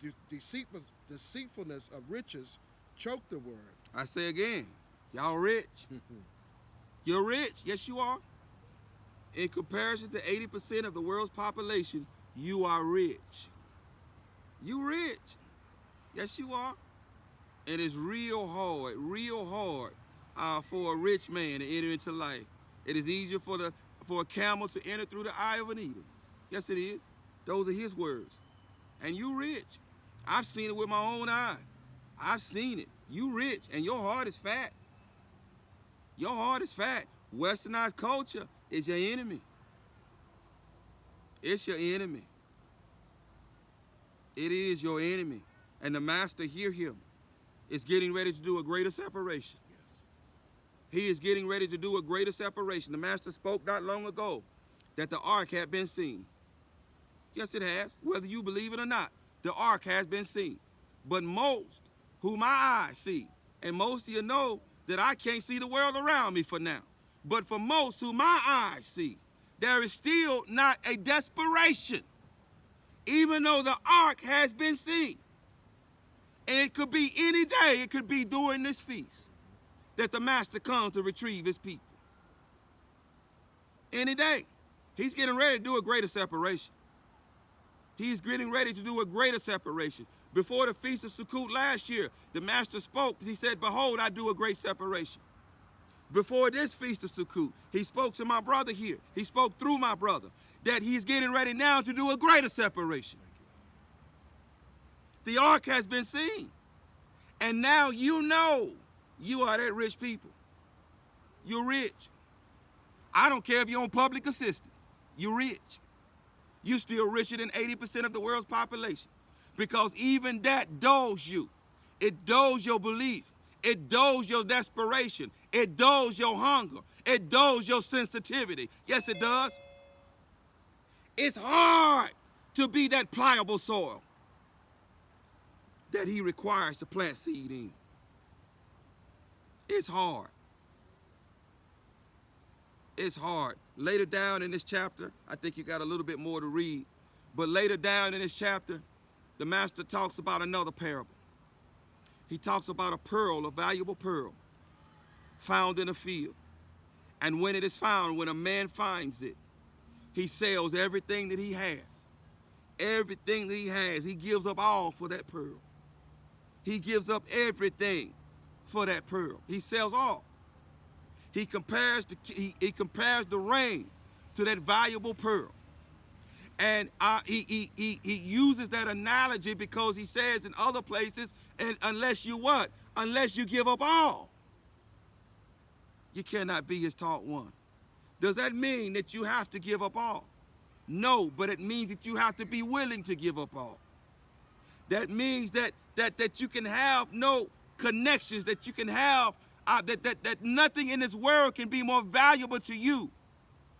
deceitfulness of riches choke the word. I say again, y'all rich. You're rich. Yes, you are. In comparison to 80% of the world's population, you are rich. You rich. Yes, you are. And it's real hard for a rich man to enter into life. It is easier for a camel to enter through the eye of a needle. Yes, it is. Those are his words. And you rich. I've seen it with my own eyes. I've seen it. You rich, and your heart is fat. Your heart is fat. Westernized culture is your enemy. It's your enemy. It is your enemy. And the master, hear him, is getting ready to do a greater separation. Yes. He is getting ready to do a greater separation. The master spoke not long ago that the ark had been seen. Yes, it has. Whether you believe it or not, the ark has been seen. But most who my eyes see, and most of you know that I can't see the world around me for now, but for most who my eyes see, there is still not a desperation, even though the ark has been seen. And it could be any day, it could be during this feast, that the master comes to retrieve his people. Any day. He's getting ready to do a greater separation. He's getting ready to do a greater separation. Before the Feast of Sukkut last year, the master spoke. He said, behold, I do a great separation. Before this Feast of Sukkut, he spoke to my brother here. He spoke through my brother that he's getting ready now to do a greater separation. The ark has been seen. And now you know you are that rich people. You're rich. I don't care if you're on public assistance. You're rich. You're still richer than 80% of the world's population. Because even that dulls you. It dulls your belief. It dulls your desperation. It dulls your hunger. It dulls your sensitivity. Yes, it does. It's hard to be that pliable soil that he requires to plant seed in. It's hard. It's hard. Later down in this chapter, I think you got a little bit more to read, but later down in this chapter, the master talks about another parable. He talks about a pearl, a valuable pearl, found in a field. And when it is found, when a man finds it, he sells everything that he has. Everything that he has, he gives up all for that pearl. He gives up everything for that pearl. He sells all. He compares the ring to that valuable pearl. And he uses that analogy because he says in other places, and unless you what? Unless you give up all, you cannot be his taught one. Does that mean that you have to give up all? No, but it means that you have to be willing to give up all. That means that you can have no connections, that you can have, that nothing in this world can be more valuable to you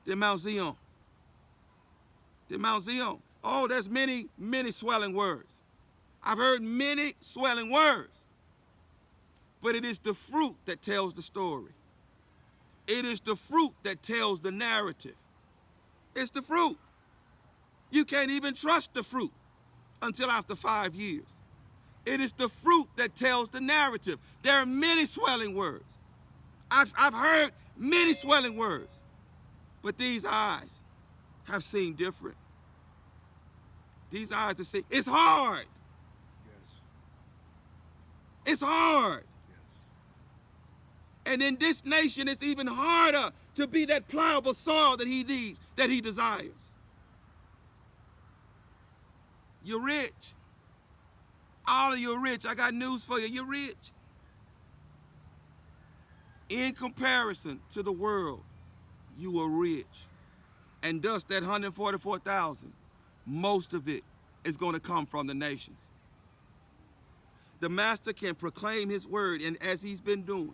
than Mount Zion. Than Mount Zion. Oh, there's many, many swelling words. I've heard many swelling words. But it is the fruit that tells the story. It is the fruit that tells the narrative. It's the fruit. You can't even trust the fruit until after 5 years. It is the fruit that tells the narrative. There are many swelling words. I've heard many swelling words. But these eyes have seen different. These eyes have seen. It's hard. Yes. It's hard. Yes. And in this nation, it's even harder to be that pliable soil that he needs, that he desires. You're rich. All of you are rich. I got news for you. You're rich. In comparison to the world, you are rich. And thus that 144,000, most of it is going to come from the nations. The master can proclaim his word, and as he's been doing,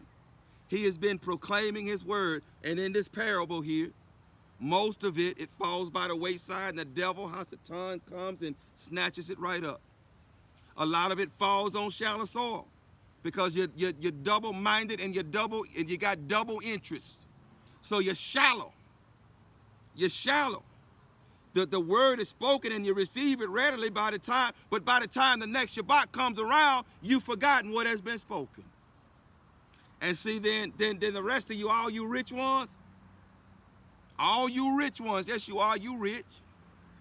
he has been proclaiming his word. And in this parable here, most of it falls by the wayside, and the devil, Hasatan, comes and snatches it right up. A lot of it falls on shallow soil because you're double-minded and you got double interest. So you're shallow. You're shallow. The word is spoken and you receive it readily but by the time the next Shabbat comes around, you've forgotten what has been spoken. And see, then the rest of you, all you rich ones, yes, you are, you rich.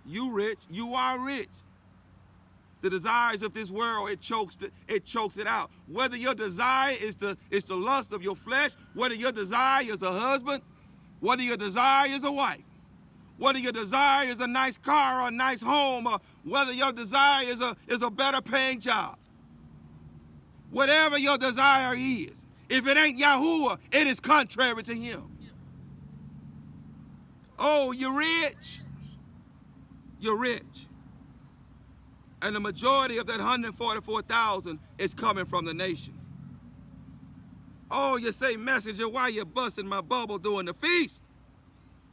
You rich, you are rich. The desires of this world, it chokes it out. Whether your desire is the lust of your flesh, whether your desire is a husband, whether your desire is a wife, whether your desire is a nice car or a nice home, or whether your desire is a better paying job. Whatever your desire is, if it ain't Yahuwah, it is contrary to him. Oh, you're rich. You're rich. And the majority of that 144,000 is coming from the nations. Oh, you say, messenger, why you busting my bubble during the feast?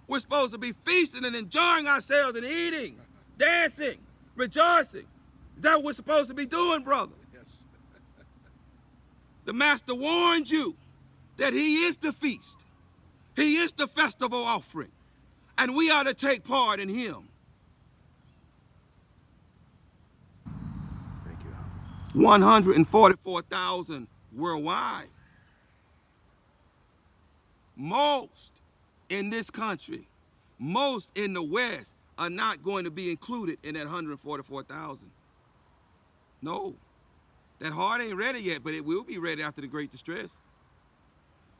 We're supposed to be feasting and enjoying ourselves and eating, dancing, rejoicing. Is that what we're supposed to be doing, brother? Yes. The master warned you that he is the feast. He is the festival offering. And we are to take part in him. Thank you, 144,000 worldwide. Most in this country, most in the West are not going to be included in that 144,000. No, that heart ain't ready yet, but it will be ready after the great distress.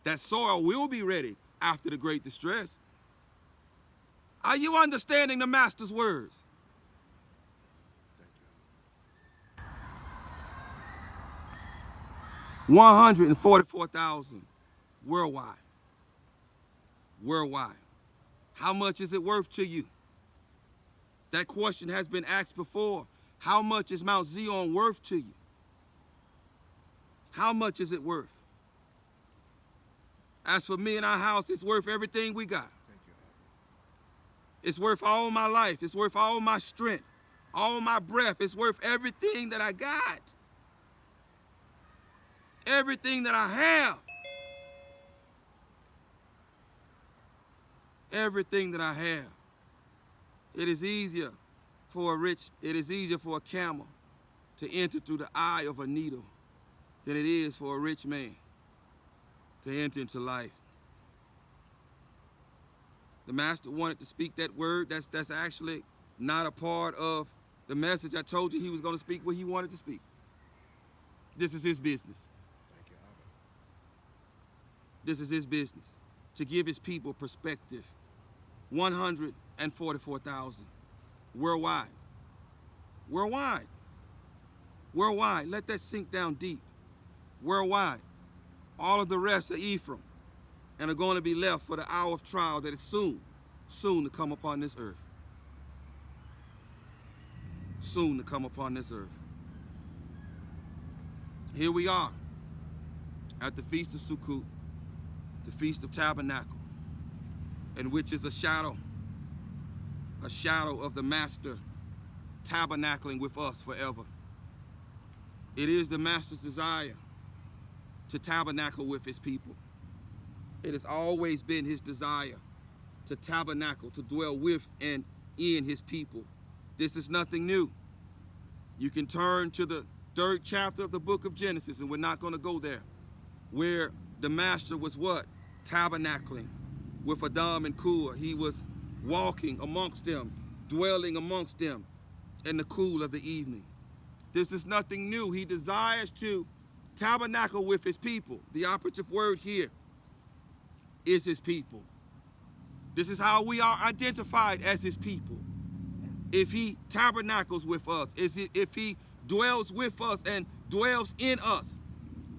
That soil will be ready after the great distress. Are you understanding the master's words? Thank you. 144,000 worldwide. Worldwide. How much is it worth to you? That question has been asked before. How much is Mount Zion worth to you? How much is it worth? As for me and our house, it's worth everything we got. Thank you, It's worth all my life. It's worth all my strength, all my breath. It's worth everything that I got. Everything that I have. Everything that I have. It is easier for a camel to enter through the eye of a needle than it is for a rich man to enter into life. The master wanted to speak that word. That's actually not a part of the message. I told you he was going to speak what he wanted to speak. This is his business. Thank you, Albert. This is his business, to give his people perspective. 144,000 worldwide. Worldwide. Worldwide. Let that sink down deep. Worldwide. All of the rest are Ephraim and are going to be left for the hour of trial that is soon to come upon this earth. Soon to come upon this earth. Here we are at the Feast of Sukkut, the Feast of Tabernacle, and which is a shadow of the Master tabernacling with us forever. It is the Master's desire to tabernacle with his people. It has always been his desire to tabernacle, to dwell with and in his people. This is nothing new. You can turn to the 3rd chapter of the book of Genesis, and we're not going to go there, where the Master was what? Tabernacling with Adam and Kua. He was walking amongst them, dwelling amongst them in the cool of the evening. This is nothing new. He desires to tabernacle with his people. The operative word here is his people. This is how we are identified as his people. If he tabernacles with us, if he dwells with us and dwells in us,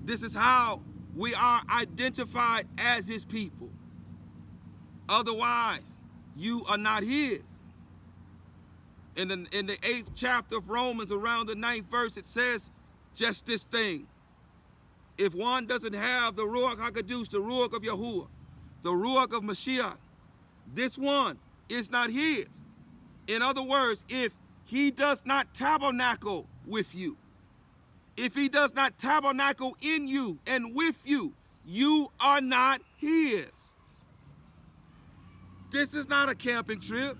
this is how we are identified as his people. Otherwise, you are not his. In the 8th chapter of Romans, around the 9th verse, it says just this thing. If one doesn't have the Ruach HaKadosh, the Ruach of Yahuwah, the Ruach of Mashiach, this one is not his. In other words, if he does not tabernacle with you, if he does not tabernacle in you and with you, you are not his. This is not a camping trip.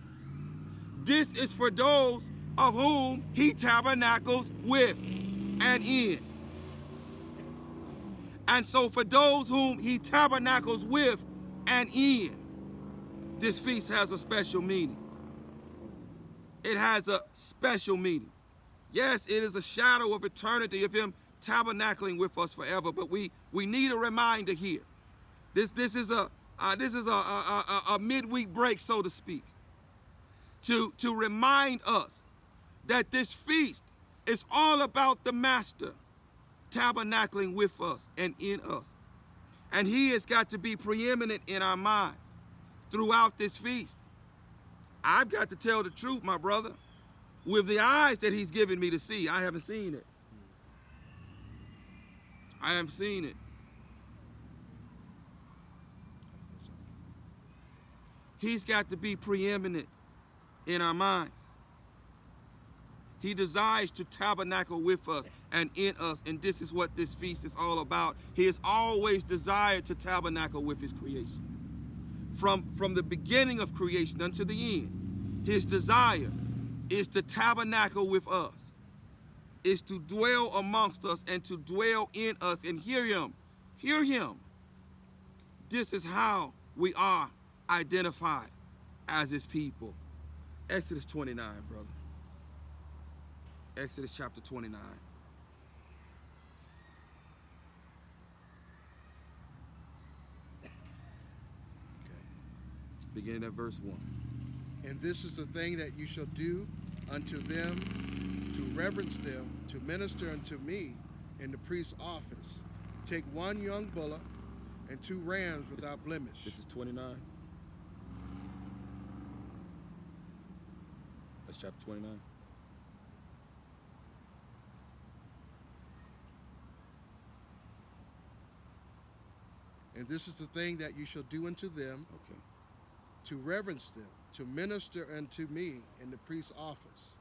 This is for those of whom he tabernacles with and in. And so for those whom he tabernacles with and in, this feast has a special meaning. It has a special meaning. Yes, it is a shadow of eternity of him tabernacling with us forever, but we need a reminder here. This is a midweek break, so to speak, to remind us that this feast is all about the Master tabernacling with us and in us. And he has got to be preeminent in our minds throughout this feast. I've got to tell the truth, my brother. With the eyes that he's given me to see, I haven't seen it. I haven't seen it. He's got to be preeminent in our minds. He desires to tabernacle with us and in us, and this is what this feast is all about. He has always desired to tabernacle with his creation. From the beginning of creation unto the end, his desire is to tabernacle with us, is to dwell amongst us and to dwell in us and hear him. Hear him. This is how we are identified as his people. Exodus 29, brother. Exodus chapter 29. Beginning at verse 1. And this is the thing that you shall do unto them, to reverence them, to minister unto me in the priest's office. Take one young bullock and 2 rams without blemish. This is 29. That's chapter 29. And this is the thing that you shall do unto them, Okay. to reverence them, to minister unto me in the priest's office.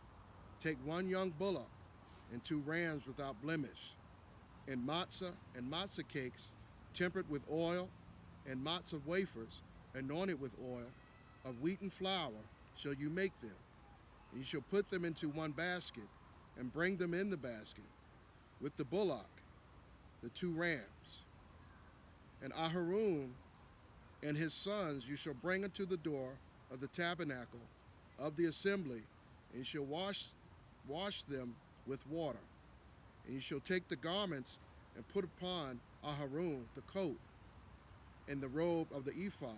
Take one young bullock and 2 rams without blemish, and matzah cakes tempered with oil, and matzah wafers anointed with oil of wheaten flour shall you make them. And you shall put them into one basket, and bring them in the basket with the bullock, the 2 rams. And Aharon and his sons you shall bring unto the door of the tabernacle of the assembly, and you shall wash them with water. And you shall take the garments and put upon Aharon the coat and the robe of the ephod,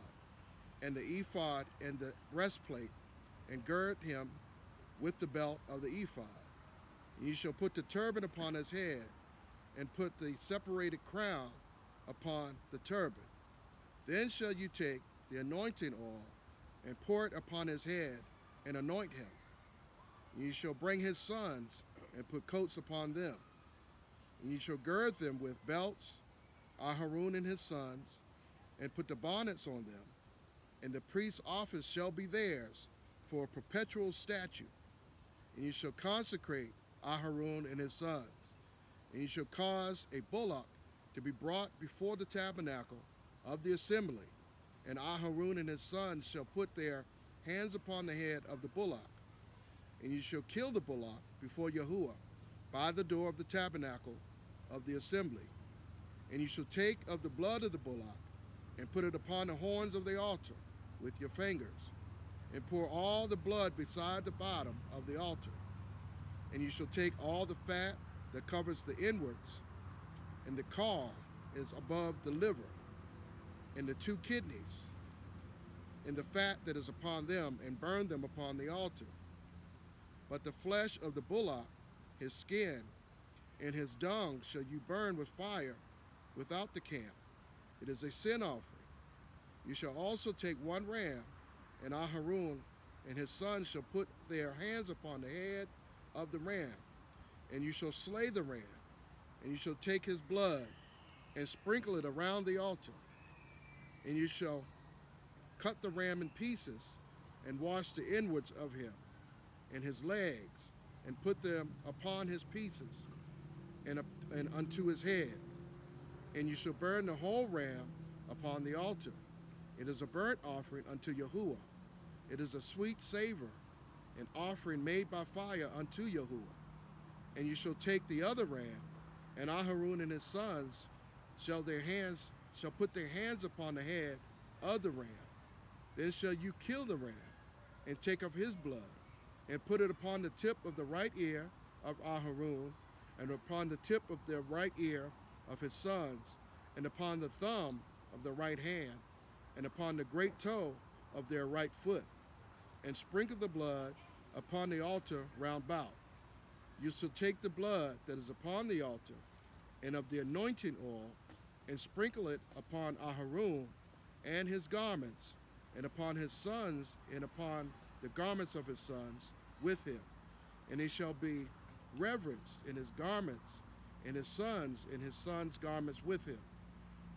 and the ephod and the breastplate, and gird him with the belt of the ephod. And you shall put the turban upon his head, and put the separated crown upon the turban. Then shall you take the anointing oil and pour it upon his head and anoint him. And you shall bring his sons and put coats upon them. And you shall gird them with belts, Aharon and his sons, and put the bonnets on them. And the priest's office shall be theirs for a perpetual statute. And you shall consecrate Aharon and his sons. And you shall cause a bullock to be brought before the tabernacle of the assembly. And Aharon and his sons shall put their hands upon the head of the bullock. And you shall kill the bullock before Yahuwah by the door of the tabernacle of the assembly. And you shall take of the blood of the bullock and put it upon the horns of the altar with your fingers, and pour all the blood beside the bottom of the altar. And you shall take all the fat that covers the inwards, and the caul is above the liver, and the 2 kidneys, and the fat that is upon them, and burn them upon the altar. But the flesh of the bullock, his skin, and his dung shall you burn with fire without the camp. It is a sin offering. You shall also take 1 ram, and Aharon and his sons shall put their hands upon the head of the ram, and you shall slay the ram, and you shall take his blood and sprinkle it around the altar. And you shall cut the ram in pieces and wash the inwards of him and his legs, and put them upon his pieces and unto his head. And you shall burn the whole ram upon the altar. It is a burnt offering unto Yahuwah. It is a sweet savor, an offering made by fire unto Yahuwah. And you shall take the other ram, and Aharon and his sons shall put their hands upon the head of the ram. Then shall you kill the ram, and take of his blood, and put it upon the tip of the right ear of Aharon, and upon the tip of the right ear of his sons, and upon the thumb of the right hand, and upon the great toe of their right foot, and sprinkle the blood upon the altar round about. You shall take the blood that is upon the altar, and of the anointing oil, and sprinkle it upon Aharon and his garments, and upon his sons, and upon the garments of his sons with him. And they shall be reverenced in his garments, and his sons garments with him.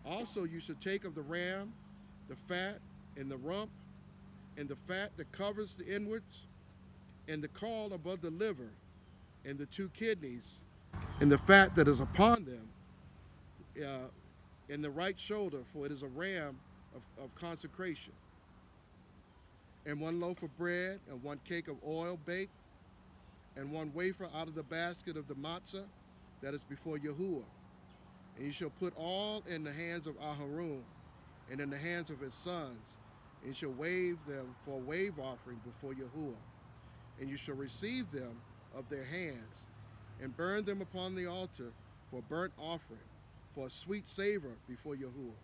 Also you shall take of the ram the fat and the rump, and the fat that covers the inwards, and the caul above the liver, and the 2 kidneys, and the fat that is upon them, in the right shoulder, for it is a ram of consecration. And 1 loaf of bread, and 1 cake of oil baked, and 1 wafer out of the basket of the matzah that is before Yahuwah. And you shall put all in the hands of Aharon, and in the hands of his sons, and you shall wave them for a wave offering before Yahuwah. And you shall receive them of their hands, and burn them upon the altar for burnt offering, for a sweet savor before Yahuwah.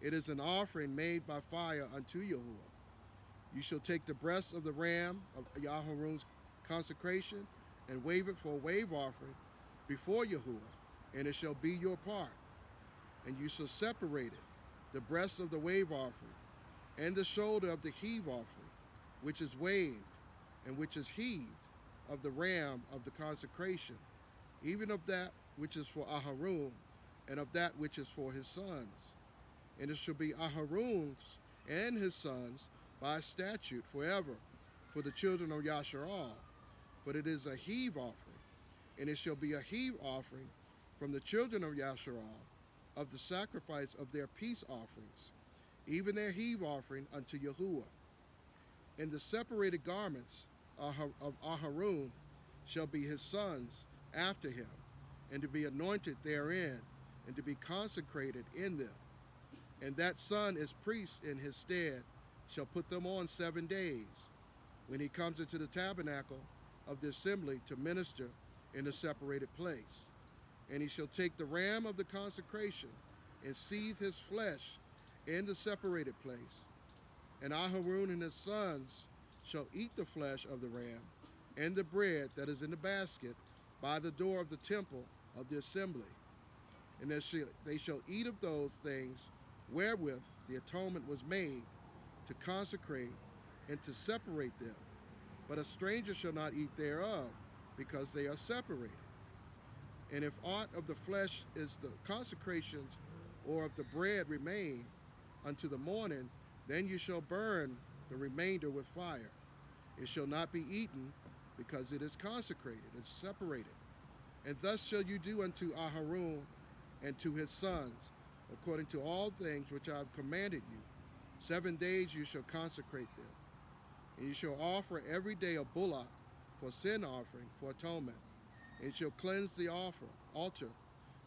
It is an offering made by fire unto Yahuwah. You shall take the breast of the ram of Yaharon's consecration, and wave it for a wave offering before Yahuwah, and it shall be your part. And you shall separate it, the breast of the wave offering, and the shoulder of the heave offering, which is waved, and which is heaved, of the ram of the consecration, even of that which is for Aharon, and of that which is for his sons. And it shall be Aharon's and his sons by statute forever for the children of Yasharal, but it is a heave offering, and it shall be a heave offering from the children of Yasharal of the sacrifice of their peace offerings, even their heave offering unto Yahuwah. And the separated garments of Aharon shall be his sons after him, and to be anointed therein, and to be consecrated in them. And that son is priest in his stead, shall put them on 7 days, when he comes into the tabernacle of the assembly to minister in a separated place. And he shall take the ram of the consecration, and seethe his flesh in the separated place. And Aharon and his sons shall eat the flesh of the ram, and the bread that is in the basket by the door of the temple of the assembly. And they shall eat of those things wherewith the atonement was made, to consecrate and to separate them. But a stranger shall not eat thereof, because they are separated. And if aught of the flesh is the consecrations, or of the bread remain unto the morning, then you shall burn the remainder with fire. It shall not be eaten because it is consecrated and separated. And thus shall you do unto Aharon and to his sons, according to all things which I have commanded you. 7 days you shall consecrate them. And you shall offer every day a bullock for sin offering for atonement. And you shall cleanse the altar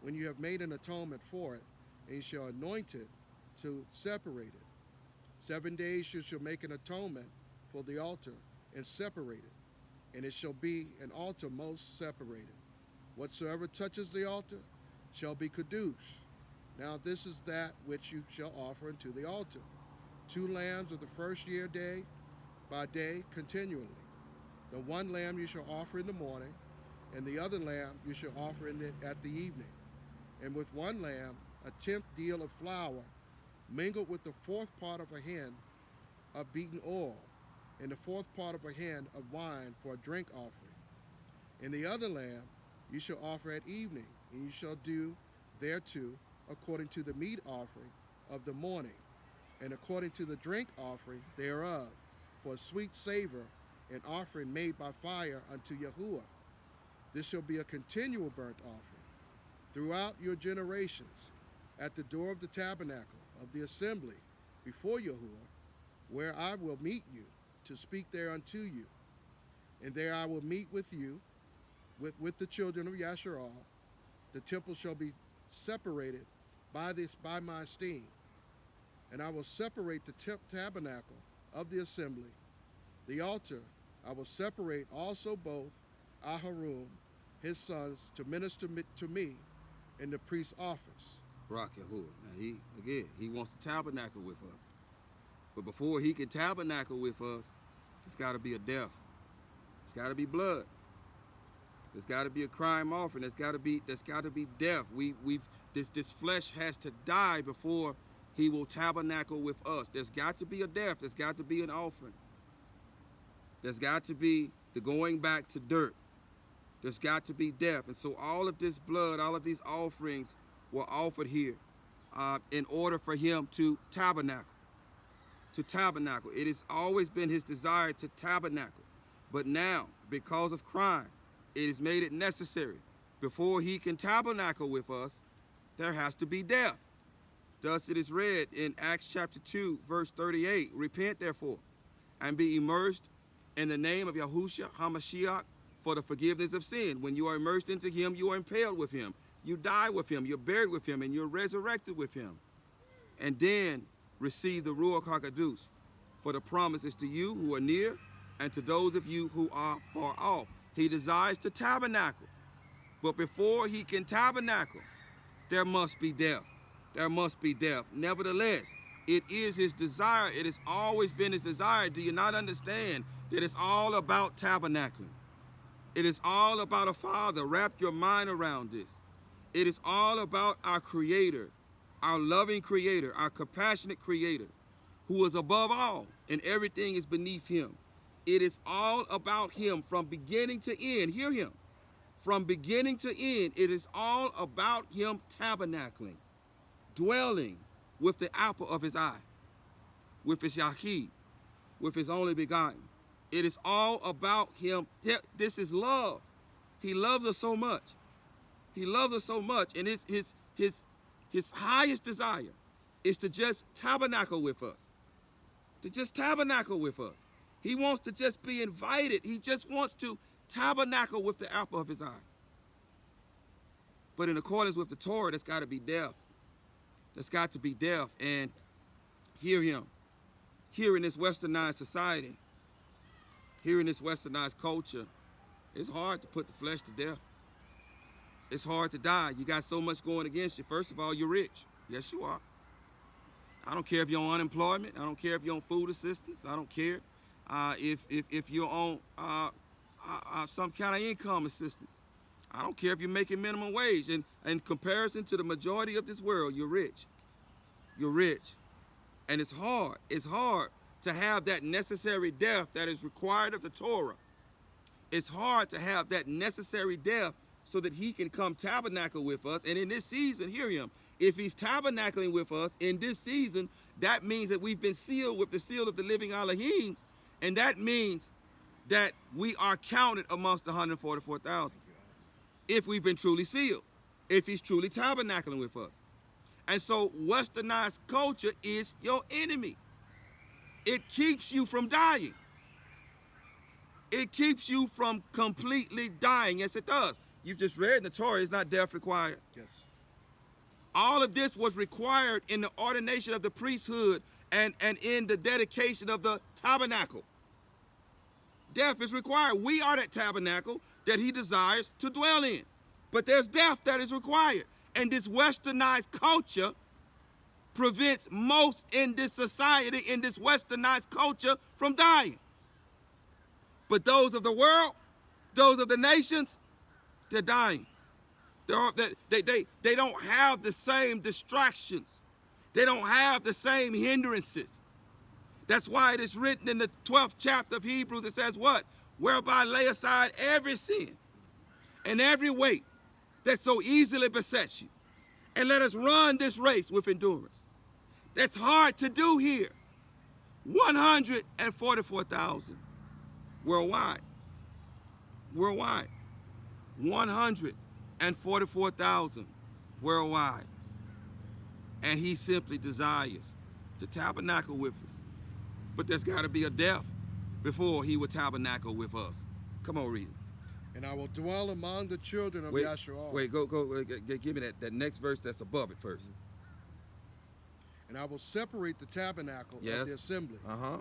when you have made an atonement for it, and you shall anoint it to separate it. 7 days you shall make an atonement for the altar and separate it, and it shall be an altar most separated. Whatsoever touches the altar shall be kadosh. Now this is that which you shall offer unto the altar: 2 lambs of the first year day by day continually. The one lamb you shall offer in the morning, and the other lamb you shall offer in it at the evening. And with one lamb, 1/10 deal of flour, mingled with the 4th part of a hin of beaten oil, and the 4th part of a hin of wine for a drink offering. And the other lamb you shall offer at evening, and you shall do thereto according to the meat offering of the morning, and according to the drink offering thereof, for a sweet savor, an offering made by fire unto Yahuwah. This shall be a continual burnt offering throughout your generations, at the door of the tabernacle of the assembly before Yahuwah, where I will meet you to speak there unto you. And there I will meet with you, with the children of Yasharal. The temple shall be separated by my esteem. And I will separate the tabernacle of the assembly. The altar I will separate also both Aharon, his sons, to minister to me in the priest's office. Barak Yahuwah. Now he wants to tabernacle with us. But before he can tabernacle with us, it's got to be a death. It's got to be blood. There's got to be a crime offering. There's got to be death. This flesh has to die before he will tabernacle with us. There's got to be a death. There's got to be an offering. There's got to be the going back to dirt. There's got to be death. And so all of this blood, all of these offerings were offered here in order for him to tabernacle. It has always been his desire to tabernacle. But now, because of crime, it has made it necessary. Before he can tabernacle with us, there has to be death. Thus it is read in Acts chapter 2, verse 38, repent therefore, and be immersed in the name of Yahushua HaMashiach for the forgiveness of sin. When you are immersed into him, you are impaled with him. You die with him, you're buried with him, and you're resurrected with him. And then receive the Ruach HaKadosh, for the promise is to you who are near and to those of you who are far off. He desires to tabernacle. But before he can tabernacle, there must be death. There must be death. Nevertheless, it is his desire. It has always been his desire. Do you not understand that it's all about tabernacling? It is all about a Father. Wrap your mind around this. It is all about our Creator, our loving Creator, our compassionate Creator, who is above all, and everything is beneath him. It is all about him from beginning to end. Hear him. From beginning to end, it is all about him tabernacling, dwelling with the apple of his eye, with his Yahid, with his only begotten. It is all about him. This is love. He loves us so much. He loves us so much, and his highest desire is to just tabernacle with us. To just tabernacle with us. He wants to just be invited. He just wants to tabernacle with the apple of his eye. But in accordance with the Torah, there's got to be death. There's got to be death. And hear him. Here in this westernized society, here in this westernized culture, it's hard to put the flesh to death. It's hard to die. You got so much going against you. First of all, you're rich. Yes, you are. I don't care if you're on unemployment. I don't care if you're on food assistance. I don't care if you're on some kind of income assistance. I don't care if you're making minimum wage. In comparison to the majority of this world, you're rich. You're rich. And it's hard. It's hard to have that necessary death that is required of the Torah. It's hard to have that necessary death so that he can come tabernacle with us. And in this season, hear him, if he's tabernacling with us in this season, that means that we've been sealed with the seal of the living Elohim. And that means that we are counted amongst the 144,000. If we've been truly sealed, if he's truly tabernacling with us. And so westernized culture is your enemy. It keeps you from dying. It keeps you from completely dying. Yes, it does. You've just read in the Torah, it's not death required. Yes. All of this was required in the ordination of the priesthood and in the dedication of the tabernacle. Death is required. We are that tabernacle that he desires to dwell in. But there's death that is required. And this westernized culture prevents most in this society, in this westernized culture, from dying. But those of the world, those of the nations, they're dying. They don't have the same distractions. They don't have the same hindrances. That's why it is written in the 12th chapter of Hebrews, it says what? Whereby lay aside every sin and every weight that so easily besets you, and let us run this race with endurance. That's hard to do here. 144,000 worldwide. Worldwide. 144,000 worldwide. And he simply desires to tabernacle with us. But there's got to be a death before he would tabernacle with us. Come on, read it. And I will dwell among the children of Yahshua. Wait, go, give me that next verse that's above it first. And I will separate the tabernacle Yes. of the assembly Uh-huh.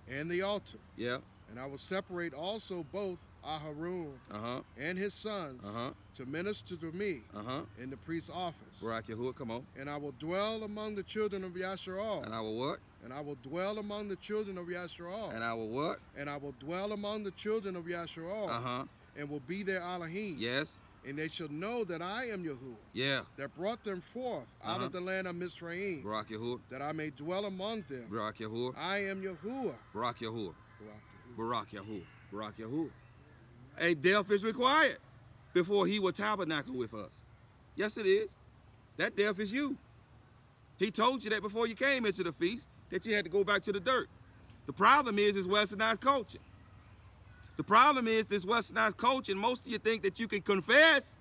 and the altar. Yeah. And I will separate also both Aharon Uh-huh. and his sons Uh-huh. to minister to me Uh-huh. in the priest's office. Barak Yahuwah, come on. And I will dwell among the children of Yahshua. And I will what? And I will dwell among the children of Yahshua. And I will what? And I will dwell among the children of Yahshua. Uh-huh. And will be their Elohim. Yes. And they shall know that I am Yahuwah, Yeah. that brought them forth out Uh-huh. of the land of Mizraim, Barak Yahuwah. that I may dwell among them. Barak Yahuwah. I am Yahuwah. Barak Yahuwah. Barak Yahuwah. Barak Yahuwah. Barak Yahuwah. A death is required before he will tabernacle with us. Yes, it is. That death is you. He told you that before you came into the feast, that you had to go back to the dirt. The problem is westernized culture. The problem is this westernized culture, and most of you think that you can confess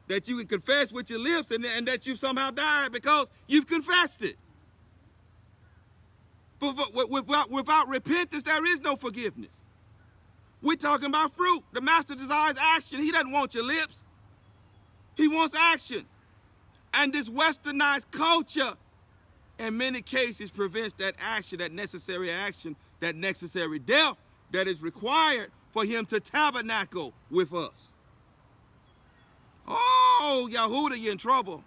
with your lips and that you somehow died because you've confessed it. But without repentance, there is no forgiveness. We're talking about fruit. The master desires action. He doesn't want your lips. He wants actions. And this westernized culture, in many cases, prevents that action, that necessary death that is required for him to tabernacle with us. Oh, Yahudah, you're in trouble.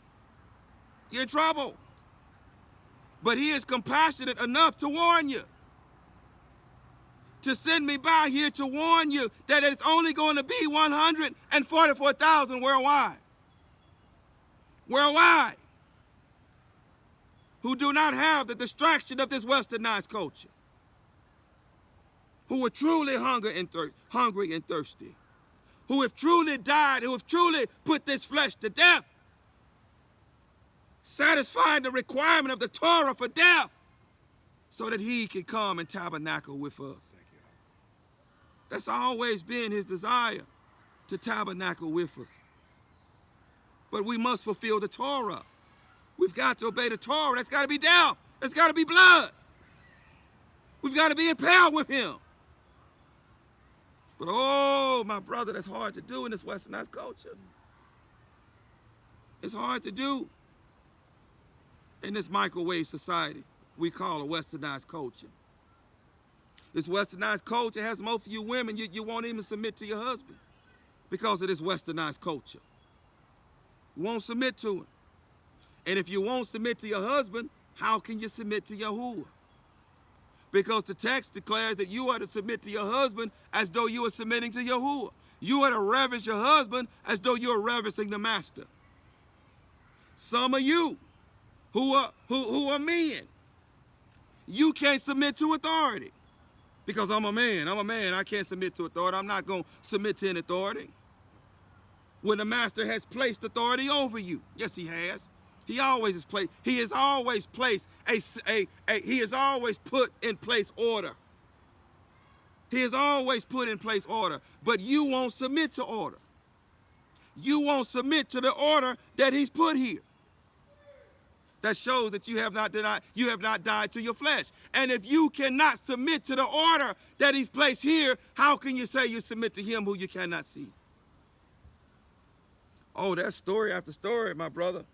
You're in trouble. But he is compassionate enough to warn you. To send me by here to warn you that it's only going to be 144,000 worldwide. Worldwide. Who do not have the distraction of this westernized culture. Who are truly hungry and thirsty. Who have truly died, who have truly put this flesh to death. Satisfying the requirement of the Torah for death so that he can come and tabernacle with us. That's always been his desire, to tabernacle with us. But we must fulfill the Torah. We've got to obey the Torah. That's got to be death. That's got to be blood. We've got to be impaled with him. But oh, my brother, that's hard to do in this westernized culture. It's hard to do in this microwave society we call a westernized culture. This westernized culture has most of you women, you won't even submit to your husbands because of this westernized culture. You won't submit to him. And if you won't submit to your husband, how can you submit to Yahuwah? Because the text declares that you are to submit to your husband as though you are submitting to Yahuwah. You are to reverence your husband as though you are reverencing the master. Some of you who are men, you can't submit to authority. Because I'm a man, I can't submit to authority. I'm not going to submit to an authority. When the master has placed authority over you. Yes, he has. He has always put in place order. He has always put in place order, but you won't submit to order. You won't submit to the order that he's put here. That shows that you have not died to your flesh. And if you cannot submit to the order that he's placed here, how can you say you submit to him who you cannot see? Oh, that's story after story, my brother,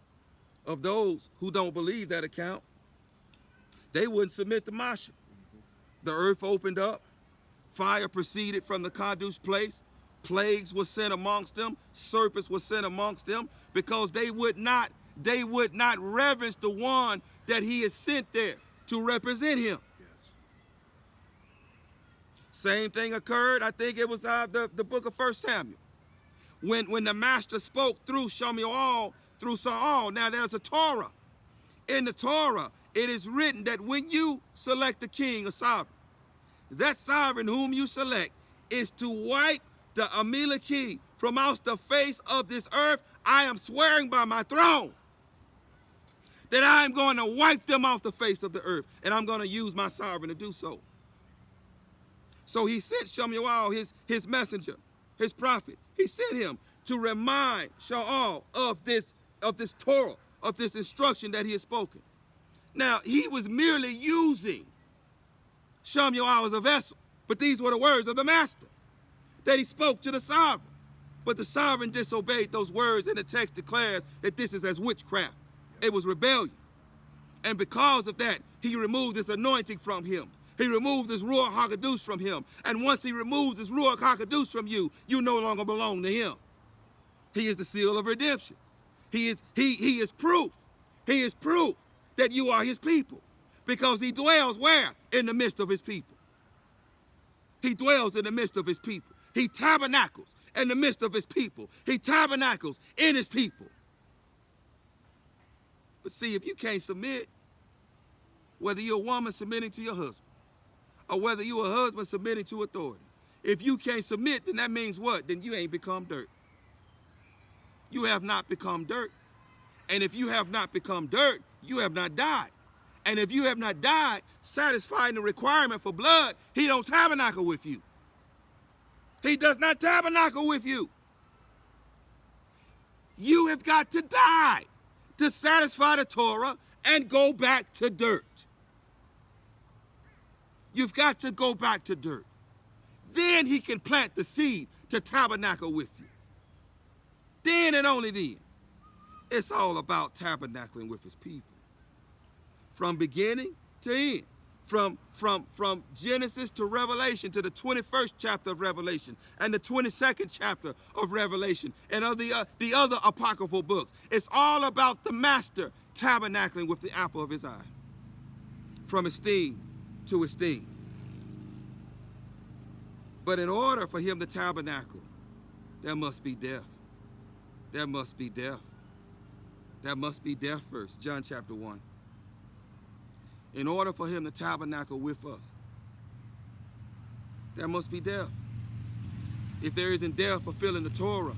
of those who don't believe that account. They wouldn't submit to Masha. The earth opened up. Fire proceeded from the Kadush place. Plagues were sent amongst them. Serpents were sent amongst them because they would not reverence the one that he has sent there to represent him. Yes. Same thing occurred, I think it was the book of 1 Samuel. When the master spoke through Shemuel, through Saul. Now there's a Torah. In the Torah, it is written that when you select a king, a sovereign, that sovereign whom you select is to wipe the Amaleki from out the face of this earth. I am swearing by my throne that I am going to wipe them off the face of the earth, and I'm going to use my sovereign to do so. So he sent Shemuel, his messenger, his prophet. He sent him to remind Shaul of this Torah, of this instruction that he had spoken. Now, he was merely using Shemuel as a vessel, but these were the words of the master that he spoke to the sovereign. But the sovereign disobeyed those words, and the text declares that this is as witchcraft. It was rebellion. And because of that, he removed this anointing from him. He removed this Ruach HaKodesh from him. And once he removes this Ruach HaKodesh from you, you no longer belong to him. He is the seal of redemption. He is proof. He is proof that you are his people. Because he dwells where? In the midst of his people. He dwells in the midst of his people. He tabernacles in the midst of his people. He tabernacles in his people. But see, if you can't submit, whether you're a woman submitting to your husband, or whether you're a husband submitting to authority, if you can't submit, then that means what? Then you ain't become dirt. You have not become dirt. And if you have not become dirt, you have not died. And if you have not died, satisfying the requirement for blood, he don't tabernacle with you. He does not tabernacle with you. You have got to die to satisfy the Torah and go back to dirt. You've got to go back to dirt. Then he can plant the seed to tabernacle with you. Then and only then. It's all about tabernacling with his people. From beginning to end. From Genesis to Revelation, to the 21st chapter of Revelation and the 22nd chapter of Revelation and of the other apocryphal books. It's all about the master tabernacling with the apple of his eye. From esteem to esteem. But in order for him to tabernacle, there must be death. There must be death. There must be death first. John chapter 1. In order for him to tabernacle with us, there must be death. If there isn't death fulfilling the Torah,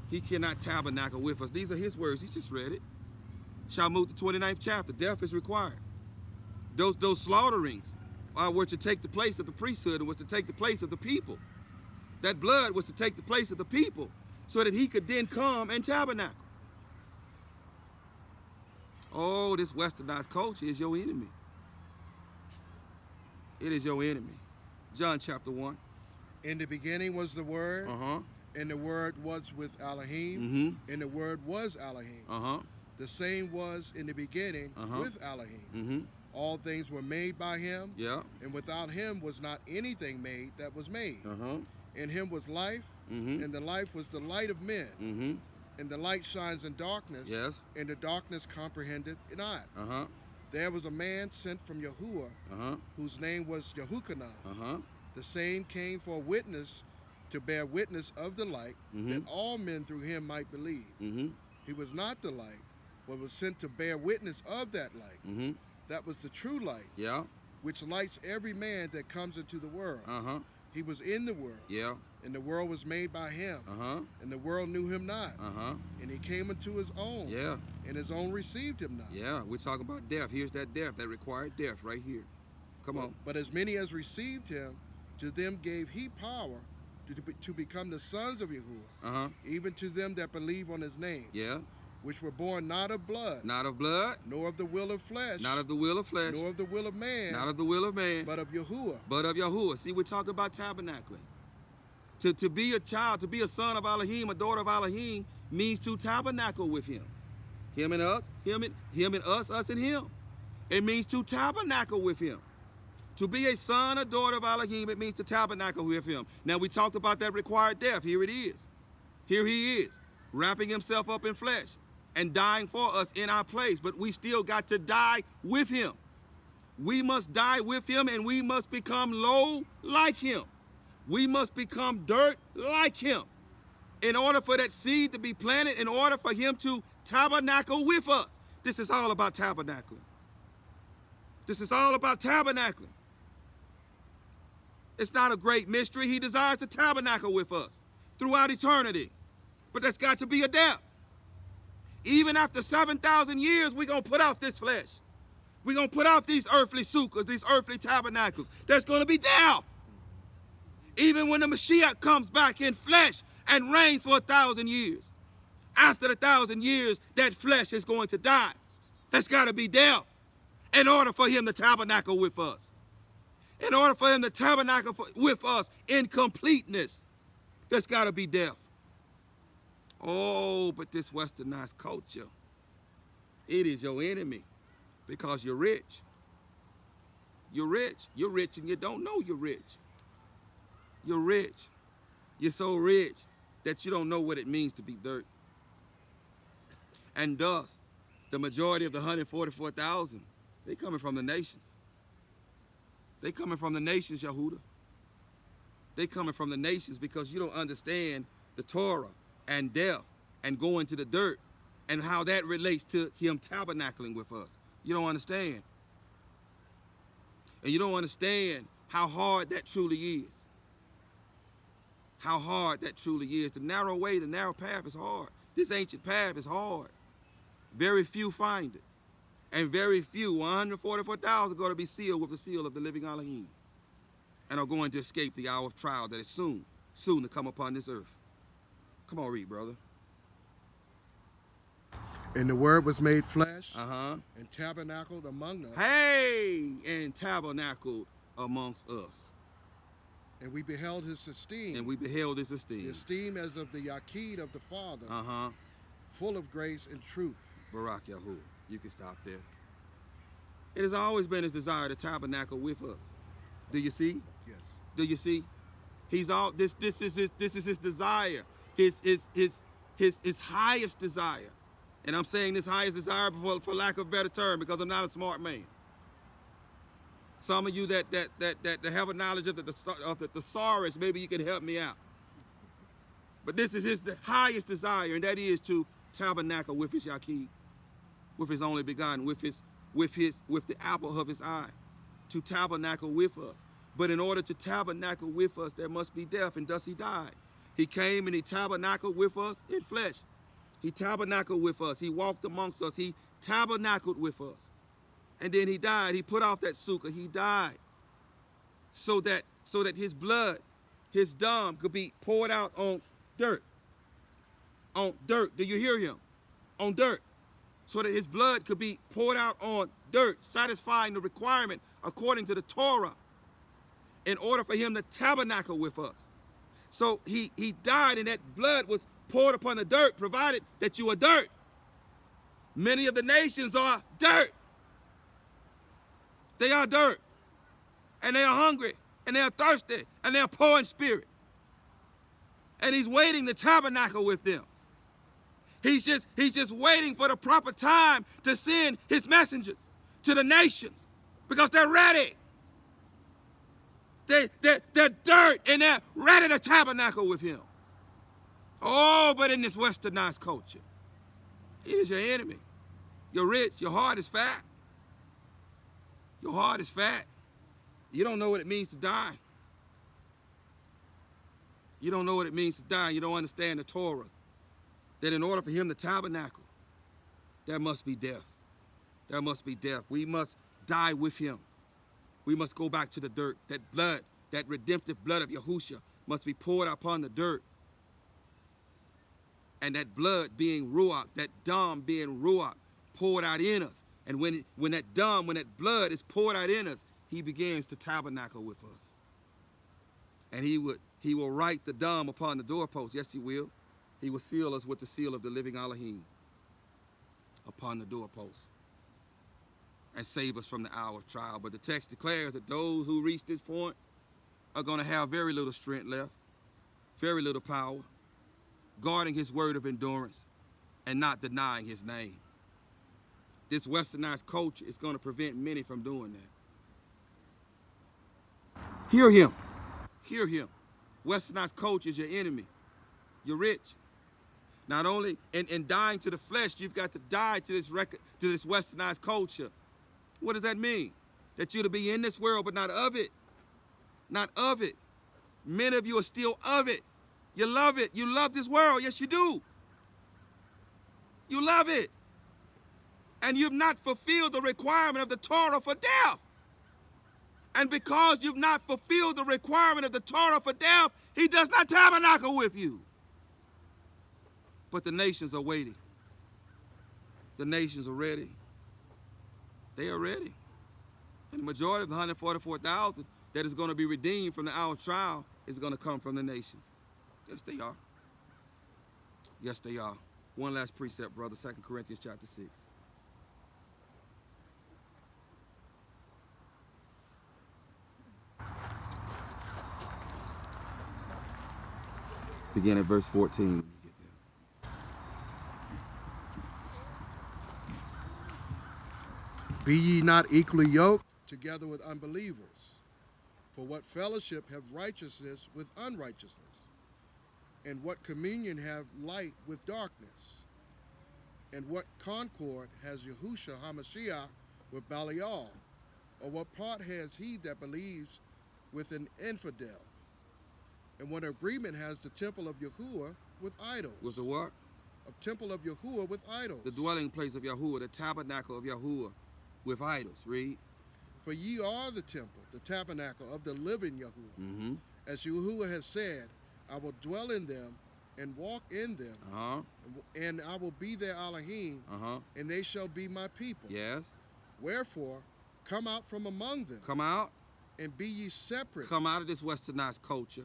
he cannot tabernacle with us. These are his words. He just read it. Shalmut, the 29th chapter. Death is required. Those slaughterings were to take the place of the priesthood and was to take the place of the people. That blood was to take the place of the people so that he could then come and tabernacle. Oh, this westernized culture is your enemy. It is your enemy. John chapter 1. In the beginning was the Word, and the Word was with Elohim, and the Word was Elohim. The same was in the beginning with Elohim. All things were made by him, and without him was not anything made that was made. In him was life, and the life was the light of men. And the light shines in darkness, and the darkness comprehended it not. There was a man sent from Yahuwah, whose name was Yahuchanan. The same came for a witness, to bear witness of the light, that all men through him might believe. He was not the light, but was sent to bear witness of that light. That was the true light, which lights every man that comes into the world. He was in the world, and the world was made by him, and the world knew him not. And he came unto his own, and his own received him not. We're talking about death. Here's that death, that required death right here. Come on. But as many as received him, To them gave he power to become the sons of Yahuwah, even to them that believe on his name, which were born not of blood, nor of the will of flesh, nor of the will of man, but of Yahuwah. See, we're talking about tabernacling. To be a child, to be a son of Elohim, a daughter of Elohim, means to tabernacle with him. Him and us, him and us and him. It means to tabernacle with him. To be a son or daughter of Elohim, it means to tabernacle with him. Now, we talked about that required death. Here it is. Here he is, wrapping himself up in flesh and dying for us in our place. But we still got to die with him. We must die with him, and we must become low like him. We must become dirt like him. In order for that seed to be planted, in order for him to tabernacle with us. This is all about tabernacling. This is all about tabernacling. It's not a great mystery. He desires to tabernacle with us throughout eternity. But there's got to be a death. Even after 7,000 years, we're going to put off this flesh. We're going to put off these earthly sukkahs, these earthly tabernacles. There's going to be death. Even when the Mashiach comes back in flesh and reigns for 1,000 years. After the 1,000 years, that flesh is going to die. There's got to be death in order for him to tabernacle with us. In order for him to tabernacle with us in completeness, there's got to be death. Oh, but this westernized culture, it is your enemy because you're rich. You're rich. You're rich and you don't know you're rich. You're rich. You're so rich that you don't know what it means to be dirt. And thus, the majority of the 144,000, they coming from the nations. They coming from the nations, Yahudah. They coming from the nations because you don't understand the Torah and death and going to the dirt and how that relates to him tabernacling with us. You don't understand. And you don't understand how hard that truly is. How hard that truly is. The narrow way, the narrow path is hard. This ancient path is hard. Very few find it. And very few, 144,000, are going to be sealed with the seal of the living Elohim. And are going to escape the hour of trial that is soon to come upon this earth. Come on, read, brother. And the word was made flesh and tabernacled among us. Hey, and tabernacled amongst us. And we beheld his esteem. And we beheld his esteem. The esteem as of the Yaqid of the Father, full of grace and truth. Barak Yahuwah. You can stop there. It has always been his desire to tabernacle with us. Do you see? Yes. Do you see? He's all this is his desire. His highest desire. And I'm saying this highest desire for lack of a better term because I'm not a smart man. Some of you that have a knowledge of the thesaurus, maybe you can help me out. But this is his highest desire, and that is to tabernacle with his Yaqid, with his only begotten, with the apple of his eye, to tabernacle with us. But in order to tabernacle with us, there must be death, and thus he died. He came and he tabernacled with us in flesh. He tabernacled with us. He walked amongst us. He tabernacled with us. And then he died. He put off that sukkah. He died so that his blood, his dam, could be poured out on dirt. On dirt. Do you hear him? On dirt. So that his blood could be poured out on dirt, satisfying the requirement according to the Torah in order for him to tabernacle with us. So he died, and that blood was poured upon the dirt, provided that you are dirt. Many of the nations are dirt. They are dirt. And they are hungry, and they are thirsty, and they are poor in spirit. And he's waiting to tabernacle with them. He's just waiting for the proper time to send his messengers to the nations because they're ready. They're dirt, and they're ready to tabernacle with him. Oh, but in this westernized culture, it is your enemy. You're rich. Your heart is fat. Your heart is fat. You don't know what it means to die. You don't know what it means to die. You don't understand the Torah. That in order for him to tabernacle, there must be death. There must be death. We must die with him. We must go back to the dirt. That blood that redemptive blood of Yahushua must be poured upon the dirt. And that blood being Ruach, that dam being Ruach, poured out in us. And when that blood is poured out in us, he begins to tabernacle with us. And he will write the dam upon the doorpost. Yes, he will. He will seal us with the seal of the living Elohim upon the doorpost and save us from the hour of trial. But the text declares that those who reach this point are going to have very little strength left, very little power, guarding his word of endurance and not denying his name. This westernized culture is going to prevent many from doing that. Hear him. Hear him. Westernized culture is your enemy. You're rich. Not only in dying to the flesh, you've got to die to this westernized culture. What does that mean? That you're to be in this world, but not of it. Not of it. Many of you are still of it. You love it. You love this world. Yes, you do. You love it. And you've not fulfilled the requirement of the Torah for death. And because you've not fulfilled the requirement of the Torah for death, he does not tabernacle with you. But the nations are waiting. The nations are ready. They are ready. And the majority of the 144,000 that is going to be redeemed from the hour of trial is going to come from the nations. Yes, they are. Yes, they are. One last precept, brother, 2 Corinthians chapter 6. Begin at verse 14 when you get there. Be ye not equally yoked together with unbelievers. For what fellowship have righteousness with unrighteousness? And what communion have light with darkness? And what concord has Yahushua HaMashiach with Belial? Or what part has he that believes with an infidel? And what agreement has the temple of Yahuwah with idols? With the what? A temple of Yahuwah with idols. The dwelling place of Yahuwah, the tabernacle of Yahuwah with idols. Read. For ye are the temple, the tabernacle of the living Yahuwah. Mm-hmm. As Yahuwah has said, I will dwell in them and walk in them. Uh-huh. And I will be their Elohim, and they shall be my people. Yes. Wherefore, come out from among them. Come out. And be ye separate. Come out of this westernized culture.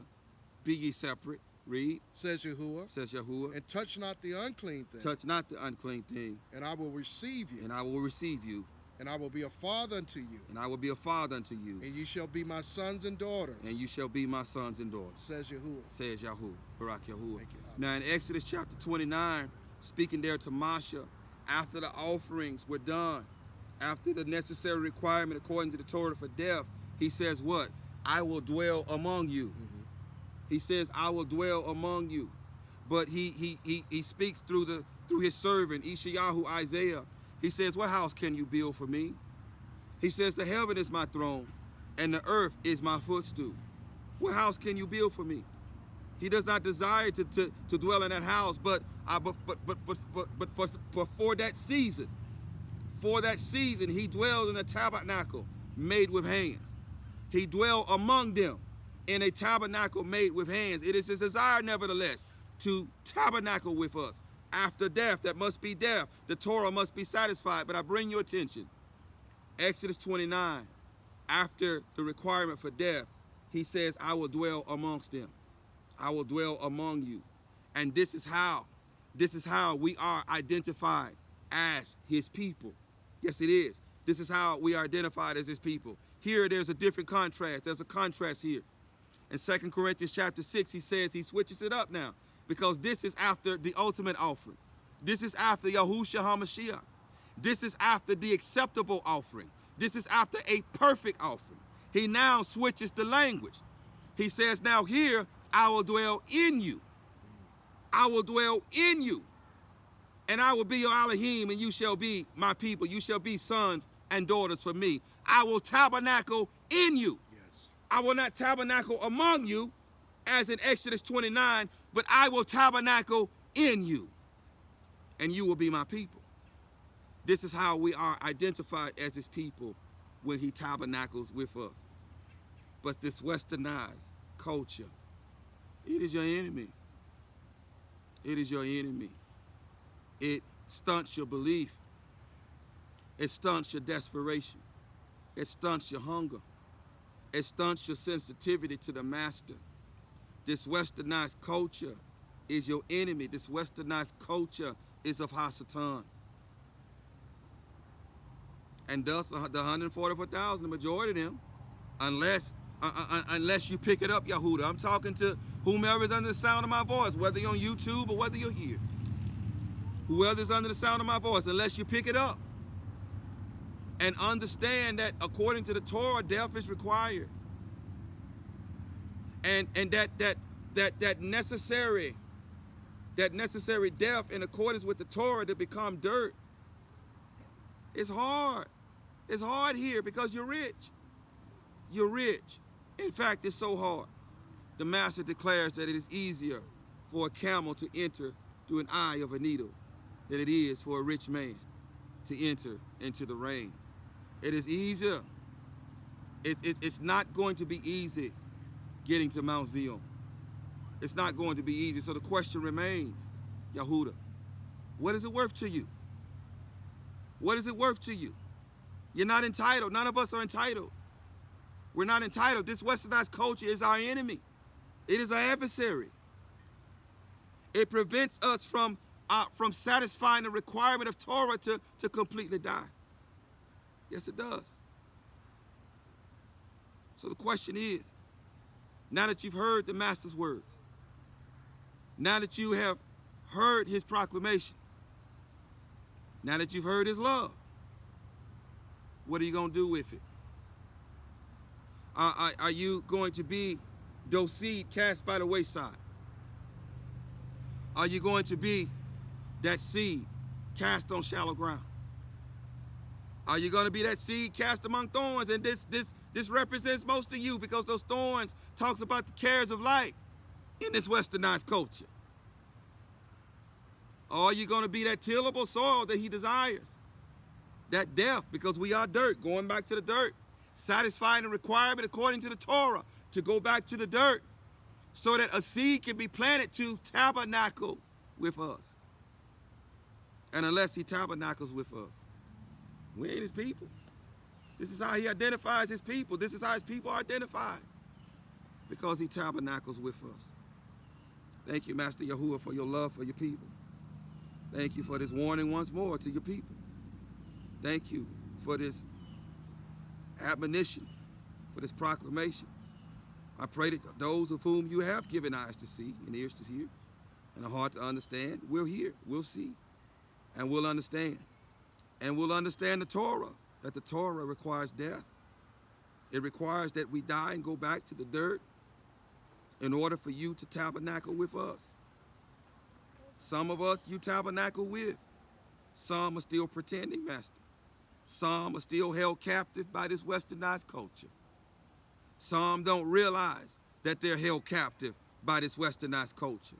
Be ye separate. Read. Says Yahuwah. Says Yahuwah. And touch not the unclean thing. Touch not the unclean thing. And I will receive you. And I will receive you. And I will be a father unto you. And I will be a father unto you. And you shall be my sons and daughters. And you shall be my sons and daughters. Says Yahuwah. Says Yahuwah. Barak Yahuwah. Thank you, now in Exodus chapter 29, speaking there to Masha, after the offerings were done, after the necessary requirement according to the Torah for death, he says what? I will dwell among you. Mm-hmm. He says, I will dwell among you. But he speaks through his servant, Ishayahu, Isaiah. He says, what house can you build for me? He says, the heaven is my throne, and the earth is my footstool. What house can you build for me? He does not desire to dwell in that house, but for that season, he dwells in a tabernacle made with hands. He dwelled among them in a tabernacle made with hands. It is his desire, nevertheless, to tabernacle with us. After death, that must be death. The Torah must be satisfied. But I bring your attention. Exodus 29, after the requirement for death, he says, I will dwell amongst them. I will dwell among you. And this is how we are identified as his people. Yes, it is. This is how we are identified as his people. Here, there's a different contrast. There's a contrast here. In 2 Corinthians chapter 6, he says, he switches it up now. Because this is after the ultimate offering. This is after Yahushua HaMashiach. This is after the acceptable offering. This is after a perfect offering. He now switches the language. He says, now here, I will dwell in you. I will dwell in you. And I will be your Elohim, and you shall be my people. You shall be sons and daughters for me. I will tabernacle in you. Yes. I will not tabernacle among you, as in Exodus 29, but I will tabernacle in you, and you will be my people. This is how we are identified as his people when he tabernacles with us. But this westernized culture, it is your enemy. It is your enemy. It stunts your belief. It stunts your desperation. It stunts your hunger. It stunts your sensitivity to the master. This westernized culture is your enemy. This westernized culture is of Hasatan. And thus the 144,000, the majority of them, unless you pick it up, Yahudah. I'm talking to whomever is under the sound of my voice, whether you're on YouTube or whether you're here. Whoever is under the sound of my voice, unless you pick it up and understand that according to the Torah, death is required. And that necessary death in accordance with the Torah to become dirt. It's hard. It's hard here because you're rich. You're rich. In fact, it's so hard. The master declares that it is easier for a camel to enter through an eye of a needle than it is for a rich man to enter into the rain. It is easier. It's not going to be easy getting to Mount Zion. It's not going to be easy. So the question remains, Yahudah, what is it worth to you? What is it worth to you? You're not entitled. None of us are entitled. We're not entitled. This westernized culture is our enemy. It is our adversary. It prevents us from satisfying the requirement of Torah to completely die. Yes, it does. So the question is, now that you've heard the master's words, now that you have heard his proclamation, now that you've heard his love, what are you going to do with it? Are you going to be those seed cast by the wayside? Are you going to be that seed cast on shallow ground? Are you going to be that seed cast among thorns? And this represents most of you because those thorns talks about the cares of life in this westernized culture. Or are you going to be that tillable soil that he desires? That death, because we are dirt, going back to the dirt, satisfying the requirement according to the Torah to go back to the dirt so that a seed can be planted to tabernacle with us. And unless he tabernacles with us, we ain't his people. This is how he identifies his people. This is how his people are identified, because he tabernacles with us. Thank you, Master Yahuwah, for your love for your people. Thank you for this warning once more to your people. Thank you for this admonition, for this proclamation. I pray that those of whom you have given eyes to see and ears to hear and a heart to understand will hear, will see, and will understand. And will understand the Torah, that the Torah requires death. It requires that we die and go back to the dirt in order for you to tabernacle with us. Some of us you tabernacle with. Some are still pretending, Master. Some are still held captive by this westernized culture. Some don't realize that they're held captive by this westernized culture.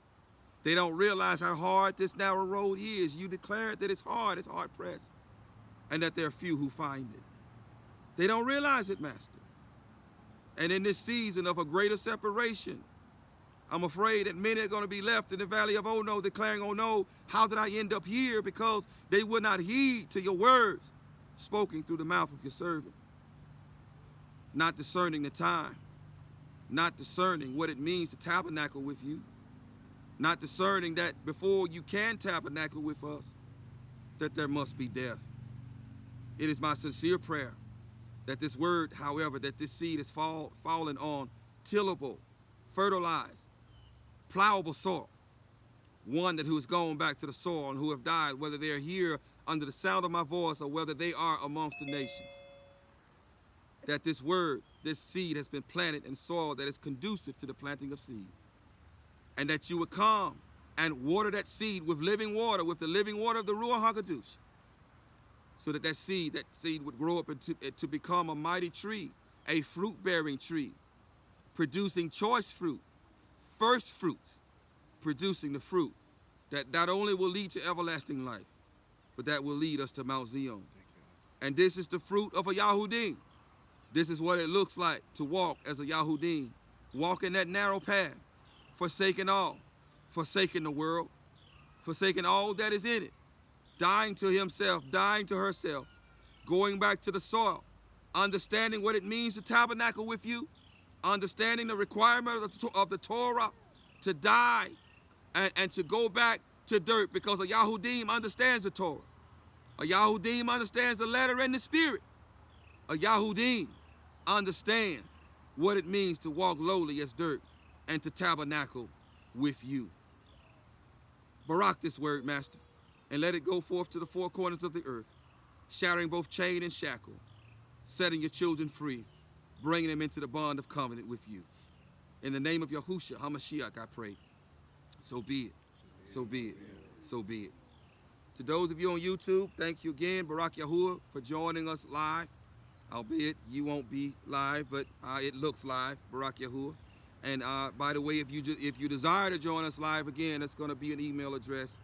They don't realize how hard this narrow road is. You declared that it's hard pressed, and that there are few who find it. They don't realize it, Master. And in this season of a greater separation, I'm afraid that many are going to be left in the valley of Oh no, declaring, oh no, how did I end up here? Because they would not heed to your words spoken through the mouth of your servant. Not discerning the time, not discerning what it means to tabernacle with you, not discerning that before you can tabernacle with us, that there must be death. It is my sincere prayer that this word, however, that this seed is fallen on tillable, fertilized, plowable soil, one that who has gone back to the soil and who have died, whether they are here under the sound of my voice or whether they are amongst the nations. That this word, this seed has been planted in soil that is conducive to the planting of seed. And that you would come and water that seed with living water, with the living water of the Ruach HaKadosh, so that that seed would grow up to become a mighty tree, a fruit-bearing tree, producing choice fruit, first fruits, producing the fruit that not only will lead to everlasting life, but that will lead us to Mount Zion. And this is the fruit of a Yahudym. This is what it looks like to walk as a Yahudym. Walking that narrow path, forsaking all, forsaking the world, forsaking all that is in it, dying to himself, dying to herself, going back to the soil, understanding what it means to tabernacle with you, understanding the requirement of the Torah to die and to go back to dirt, because a Yahudym understands the Torah. A Yahudym understands the letter and the spirit. A Yahudym understands what it means to walk lowly as dirt and to tabernacle with you. Barak this word, Master, and let it go forth to the four corners of the earth, shattering both chain and shackle, setting your children free, bringing them into the bond of covenant with you. In the name of Yahushua HaMashiach, I pray. So be it. So be it. So be it. To those of you on YouTube, thank you again, Barak Yahuwah, for joining us live. Albeit you won't be live, but it looks live, Barak Yahuwah. And by the way, if you desire to join us live again, it's going to be an email address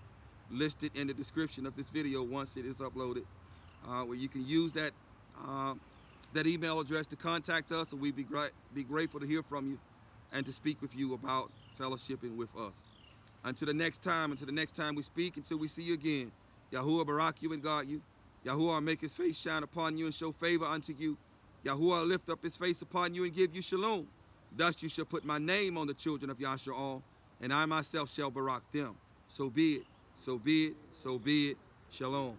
listed in the description of this video once it is uploaded, where you can use that email address to contact us, and we'd be grateful to hear from you and to speak with you about fellowshipping with us. Until the next time we speak, until we see you again, Yahuwah barak you and guard you. Yahuwah make his face shine upon you and show favor unto you. Yahuwah lift up his face upon you and give you shalom. Thus you shall put my name on the children of Yashar'al, and I myself shall barak them. So be it, so be it, so be it. Shalom.